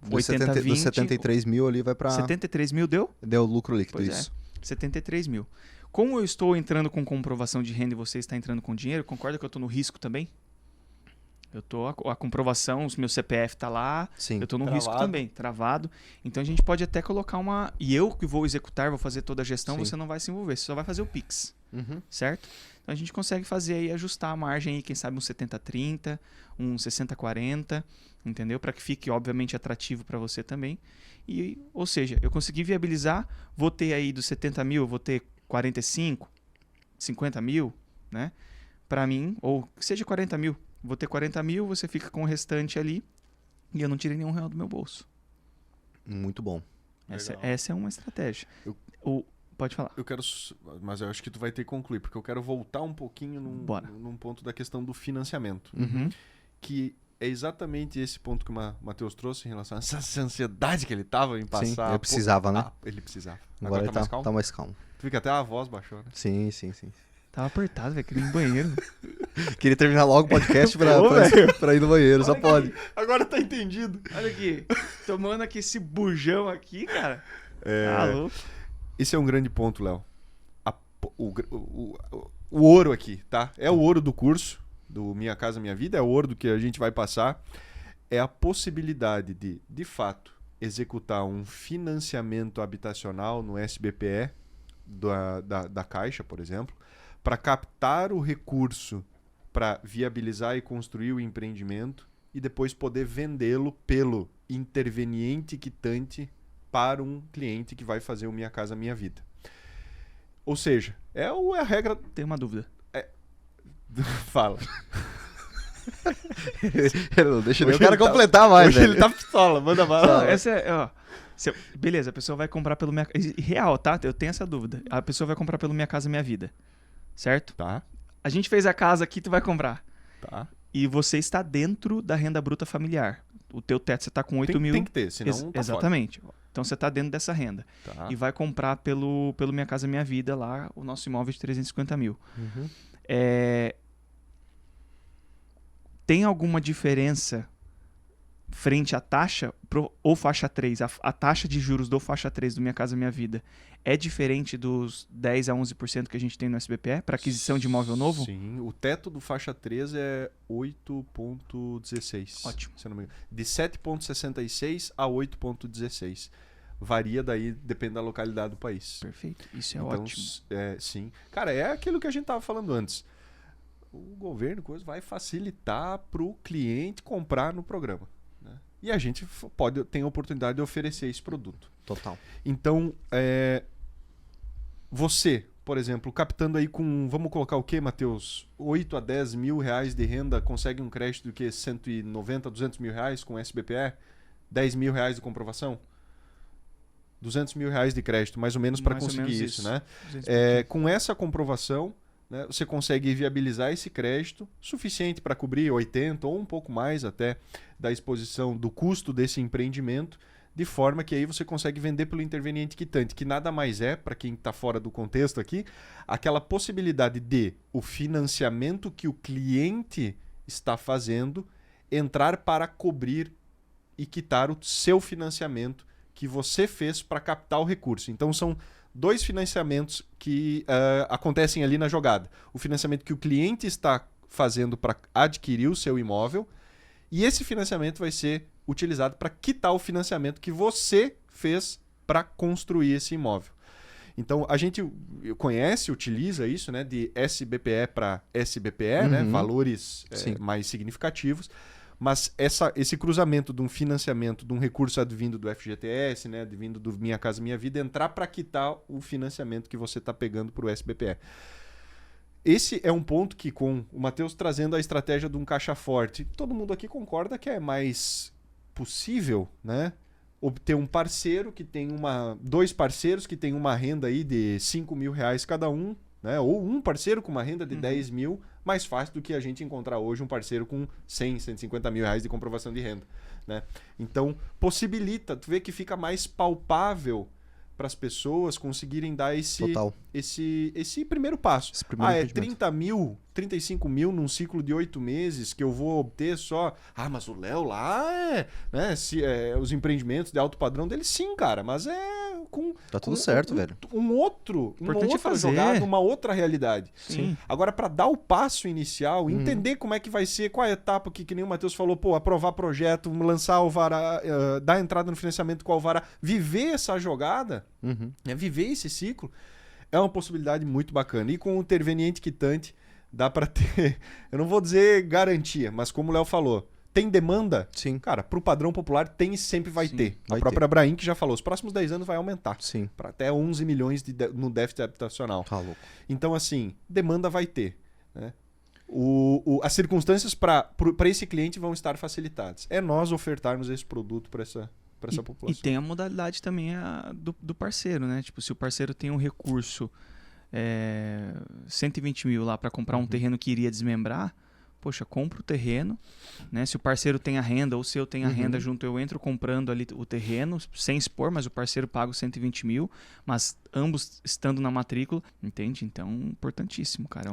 Dos 80-20. dos 73 mil ali vai para... 73 mil deu? Deu lucro líquido, Pois isso. 73 mil. Como eu estou entrando com comprovação de renda e você está entrando com dinheiro, concorda que eu estou no risco também? Eu tô a comprovação, o meu CPF tá lá, Sim. eu tô no Travado. risco também, travado. Então a gente pode até colocar uma... E eu que vou executar, vou fazer toda a gestão, Sim. você não vai se envolver, você só vai fazer o Pix, Uhum. certo? Então a gente consegue fazer aí, ajustar a margem aí, quem sabe um 70-30, um 60-40, entendeu? Para que fique, obviamente, atrativo para você também. E, ou seja, eu consegui viabilizar, vou ter aí dos 70 mil, eu vou ter 45, 50 mil, né? Para mim, ou que seja 40 mil. Vou ter 40 mil, você fica com o restante ali e eu não tirei nenhum real do meu bolso. Muito bom. Essa é uma estratégia. Pode falar. Eu quero, mas eu acho que tu vai ter que concluir, porque eu quero voltar um pouquinho Bora. num ponto da questão do financiamento, Uhum. que é exatamente esse ponto que o Matheus trouxe em relação a essa ansiedade que ele tava em Sim, passar. eu precisava, né? Ele precisava. Agora Agora ele tá mais calmo? tá mais calmo. Tu fica até a voz baixou, né? Sim, sim, sim. Tava apertado, velho, queria ir no banheiro. Queria terminar logo o podcast Ô, pra ir no banheiro, só pode. Agora tá entendido. Olha aqui, tomando aqui esse bujão aqui, cara. Tá louco. Esse é um grande ponto, Léo. O ouro aqui, tá? É o ouro do curso, do Minha Casa Minha Vida, é o ouro do que a gente vai passar. É a possibilidade de fato, executar um financiamento habitacional no SBPE da Caixa, por exemplo, para captar o recurso para viabilizar e construir o empreendimento e depois poder vendê-lo pelo interveniente quitante para um cliente que vai fazer o Minha Casa Minha Vida. Ou seja, é a regra... Tem uma dúvida. Fala. Deixa Hoje eu quero ele tá- completar mais, Hoje velho. ele tá pistola, manda bala. Não, essa é, ó. Beleza, a pessoa vai comprar pelo Minha Casa. Real, tá? Eu tenho essa dúvida. A pessoa vai comprar pelo Minha Casa Minha Vida. Certo? Tá, A gente fez a casa aqui, tu vai comprar. tá. E você está dentro da renda bruta familiar. O teu teto, você tá com 8 mil. Tem que ter, senão tá fora. Exatamente. Então você tá dentro dessa renda. Tá. E vai comprar pelo Minha Casa Minha Vida lá, o nosso imóvel de 350 mil. Uhum. Tem alguma diferença frente à taxa ou faixa 3? A taxa de juros do faixa 3 do Minha Casa Minha Vida é diferente dos 10 a 11% que a gente tem no SBPE para aquisição de imóvel novo? Sim, o teto do faixa 3 é 8,16. Ótimo. Se eu não me engano. De 7,66 a 8,16. Varia daí, depende da localidade do país. Perfeito. Isso é Então, ótimo. sim. Cara, é aquilo que a gente tava falando antes. O governo vai facilitar para o cliente comprar no programa, né? E a gente tem a oportunidade de oferecer esse produto. Total. Então, você, por exemplo, captando aí com, vamos colocar o quê, Matheus? 8 a 10 mil reais de renda, consegue um crédito do que? 190, 200 mil reais com SBPE? 10 mil reais de comprovação? 200 mil reais de crédito, mais ou menos, para Mais ou conseguir menos isso, isso. né? 200. Com essa comprovação, né, você consegue viabilizar esse crédito suficiente para cobrir 80% ou um pouco mais até da exposição do custo desse empreendimento, de forma que aí você consegue vender pelo interveniente quitante, que nada mais é, para quem está fora do contexto aqui, aquela possibilidade de o financiamento que o cliente está fazendo entrar para cobrir e quitar o seu financiamento que você fez para captar o recurso. Então são dois financiamentos que acontecem ali na jogada. O financiamento que o cliente está fazendo para adquirir o seu imóvel e esse financiamento vai ser utilizado para quitar o financiamento que você fez para construir esse imóvel. Então a gente conhece, utiliza isso, né, de SBPE para SBPE, né, valores mais significativos. Mas esse cruzamento de um financiamento, de um recurso advindo do FGTS, né, advindo do Minha Casa Minha Vida, entrar para quitar o financiamento que você está pegando para o SBPE. Esse é um ponto que, com o Matheus trazendo a estratégia de um caixa forte, todo mundo aqui concorda que é mais possível, né, obter um parceiro que tem dois parceiros que tem uma renda aí de 5 mil reais cada um, né, ou um parceiro com uma renda de 10 mil, mais fácil do que a gente encontrar hoje um parceiro com 100, 150 mil reais de comprovação de renda, né? Então, possibilita, tu vê que fica mais palpável para as pessoas conseguirem dar esse esse primeiro passo. Esse primeiro É impedimento. 30 mil, 35 mil num ciclo de 8 meses que eu vou obter só... mas o Léo lá né, os empreendimentos de alto padrão dele, sim, cara, mas com... Tá tudo certo, velho. Uma Importante outra fazer. jogada, uma outra realidade. Sim. Agora, para dar o passo inicial, entender como é que vai ser, qual é a etapa que nem o Matheus falou, aprovar projeto, lançar o Alvará, dar entrada no financiamento com o Alvará, viver essa jogada, né, viver esse ciclo, é uma possibilidade muito bacana. E com o interveniente quitante, dá para ter, eu não vou dizer garantia, mas como o Léo falou, tem demanda? Sim. Cara, pro padrão popular tem e sempre vai ter. Vai A própria Abraim que já falou, os próximos 10 anos vai aumentar. Sim. Para até 11 milhões no déficit habitacional. Tá louco. Então, assim, demanda vai ter. Né? As circunstâncias para esse cliente vão estar facilitadas. É nós ofertarmos esse produto para essa população. E tem a modalidade também do parceiro, né? Tipo, se o parceiro tem um recurso 120 mil lá para comprar um terreno que iria desmembrar, poxa, compra o terreno, né? Se o parceiro tem a renda ou se eu tenho a renda junto, eu entro comprando ali o terreno, sem expor, mas o parceiro paga os 120 mil, mas ambos estando na matrícula, entende? Então, importantíssimo, cara. É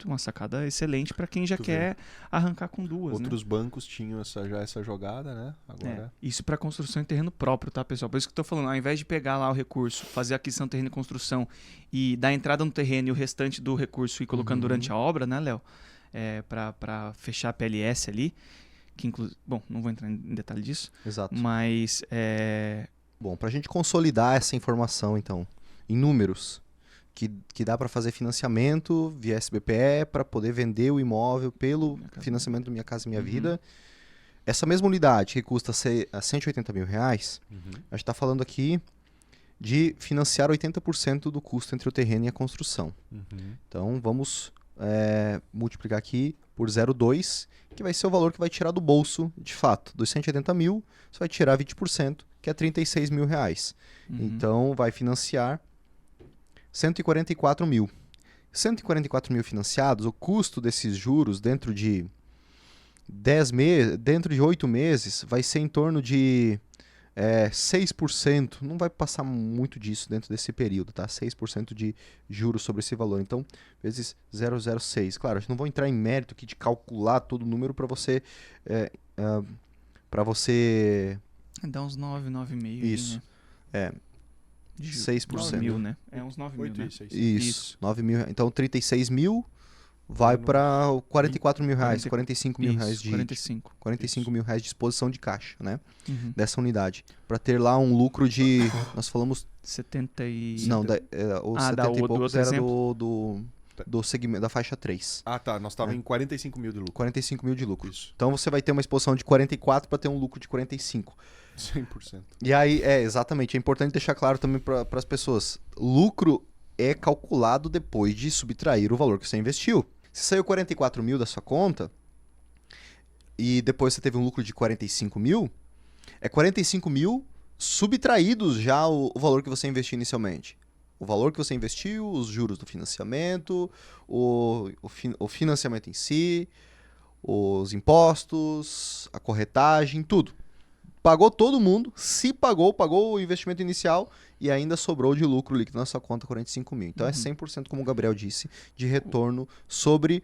uma sacada excelente para quem já quer arrancar com duas, Outros bancos tinham essa jogada, né? Agora... Isso para construção em terreno próprio, tá, pessoal? Por isso que eu tô falando, ao invés de pegar lá o recurso, fazer a aquisição de terreno e construção e dar entrada no terreno e o restante do recurso ir colocando durante a obra, né, Léo? Para fechar a PLS ali, que bom, não vou entrar em detalhe disso. Exato. Mas Bom, para a gente consolidar essa informação, então, em números, que dá para fazer financiamento via SBPE para poder vender o imóvel pelo financiamento do Minha Casa Minha Vida. Essa mesma unidade que custa R$180 mil, a gente está falando aqui de financiar 80% do custo entre o terreno e a construção. Então, vamos multiplicar aqui por 0,2, que vai ser o valor que vai tirar do bolso, de fato. Dos 180 mil, você vai tirar 20%, que é R$36 mil. Então, vai financiar 144 mil. 144 mil financiados, o custo desses juros dentro de 8 meses, vai ser em torno de 6%, não vai passar muito disso dentro desse período, tá? 6% de juros sobre esse valor. Então, vezes 0,06. Claro, a gente não vou entrar em mérito aqui de calcular todo o número para você... dá uns 9,5. Isso. Né? 6%. 9 mil, né? É uns 9 mil, né? Isso. 9 mil. Então, 36 mil vai para 44 mil reais, 45 mil reais de... 45 mil reais de exposição de caixa, né? Dessa unidade. Para ter lá um lucro de... Nós falamos... 70 e... Não, o 70 e poucos era do segmento, da faixa 3. Ah, tá. Nós estávamos em 45 mil de lucro. 45 mil de lucro. Isso. Então você vai ter uma exposição de 44 para ter um lucro de 45. 100%. E aí, exatamente. É importante deixar claro também para as pessoas. Lucro é calculado depois de subtrair o valor que você investiu. Se saiu 44 mil da sua conta e depois você teve um lucro de 45 mil, é 45 mil subtraídos já o valor que você investiu inicialmente. O valor que você investiu, os juros do financiamento, o financiamento em si, os impostos, a corretagem, tudo. Pagou todo mundo, se pagou o investimento inicial e ainda sobrou de lucro líquido na sua conta 45 mil. Então é 100%, como o Gabriel disse, de retorno sobre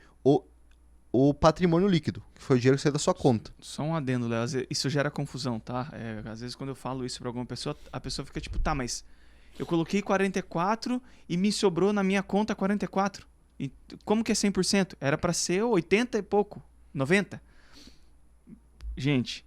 o patrimônio líquido, que foi o dinheiro que saiu da sua conta. Só um adendo, Léo, isso gera confusão, tá? Às vezes quando eu falo isso para alguma pessoa, a pessoa fica tipo, tá, mas eu coloquei 44 e me sobrou na minha conta 44. E como que é 100%? Era para ser 80 e pouco, 90. Gente,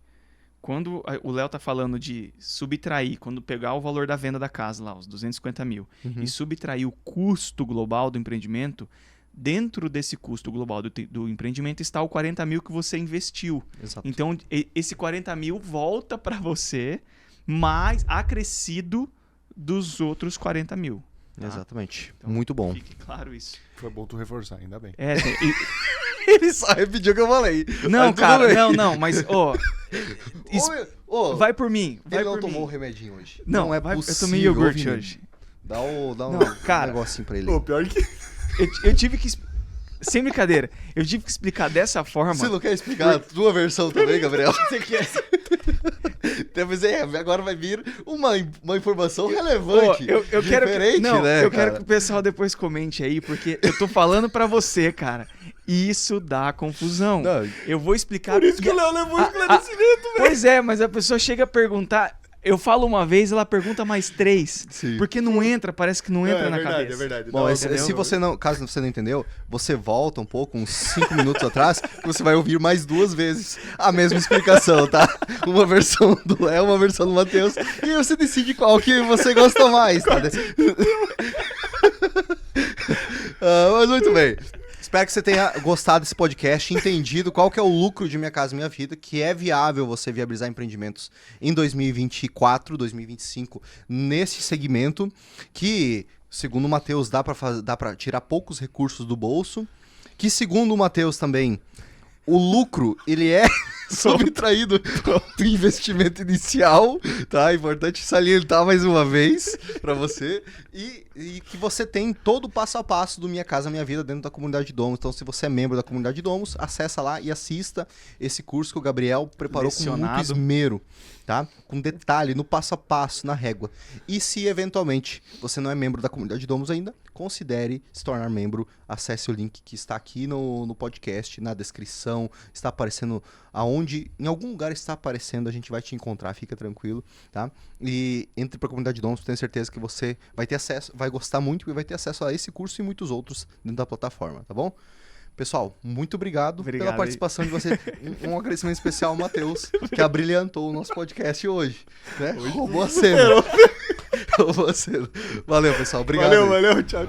quando o Léo tá falando de subtrair, quando pegar o valor da venda da casa lá, os 250 mil, e subtrair o custo global do empreendimento, dentro desse custo global do empreendimento está o 40 mil que você investiu. Exato. Então, esse 40 mil volta para você, mais acrescido dos outros 40 mil. Tá? Exatamente. Então, muito bom. Fique claro isso. Foi bom tu reforçar, ainda bem. Ele só repetiu o que eu falei. Não, cara, não, mas, vai por mim. Ele não tomou o remedinho hoje. Não é possível. Eu tomei iogurte hoje. Dá um negocinho pra ele. Pô, pior que... Eu tive que... Sem brincadeira, eu tive que explicar dessa forma. Você não quer explicar a tua versão também, Gabriel? Você quer? Temos agora vai vir uma informação relevante. Pô, eu quero diferente, não, né, eu quero cara? que o pessoal depois comente aí, porque eu tô falando pra você, cara. Isso dá confusão. Não. Eu vou explicar. Por isso que o Léo levou esclarecimento, velho. Pois é, mas a pessoa chega a perguntar. Eu falo uma vez, ela pergunta mais 3. Sim. Porque não entra, parece que não entra na cabeça. É verdade. Bom, se você não, caso você não entendeu, você volta um pouco, uns 5 minutos atrás, que você vai ouvir mais 2 vezes a mesma explicação, tá? Uma versão do Léo, uma versão do Matheus, e aí você decide qual que você gosta mais, tá? Mas muito bem. Espero que você tenha gostado desse podcast, entendido qual que é o lucro de Minha Casa Minha Vida, que é viável você viabilizar empreendimentos em 2024, 2025, nesse segmento, que, segundo o Matheus, dá para tirar poucos recursos do bolso, que, segundo o Matheus também, o lucro, ele é subtraído do investimento inicial, tá? É importante salientar mais uma vez para você. E que você tem todo o passo a passo do Minha Casa Minha Vida dentro da comunidade Domus. Então, se você é membro da comunidade Domus, acessa lá e assista esse curso que o Gabriel preparou com muito esmero, tá? Com detalhe, no passo a passo, na régua. E se, eventualmente, você não é membro da comunidade Domus ainda, considere se tornar membro. Acesse o link que está aqui no podcast, na descrição. Está aparecendo aonde, em algum lugar está aparecendo, a gente vai te encontrar, fica tranquilo, tá? E entre para a comunidade Domus, tenho certeza que você vai ter acesso, vai gostar muito e vai ter acesso a esse curso e muitos outros dentro da plataforma, tá bom? Pessoal, muito obrigado pela participação de você. Um agradecimento especial ao Matheus, que abrilhantou o nosso podcast hoje. Né? Roubou a cena. Roubou a cena. Valeu, pessoal. Obrigado. Valeu. Tchau.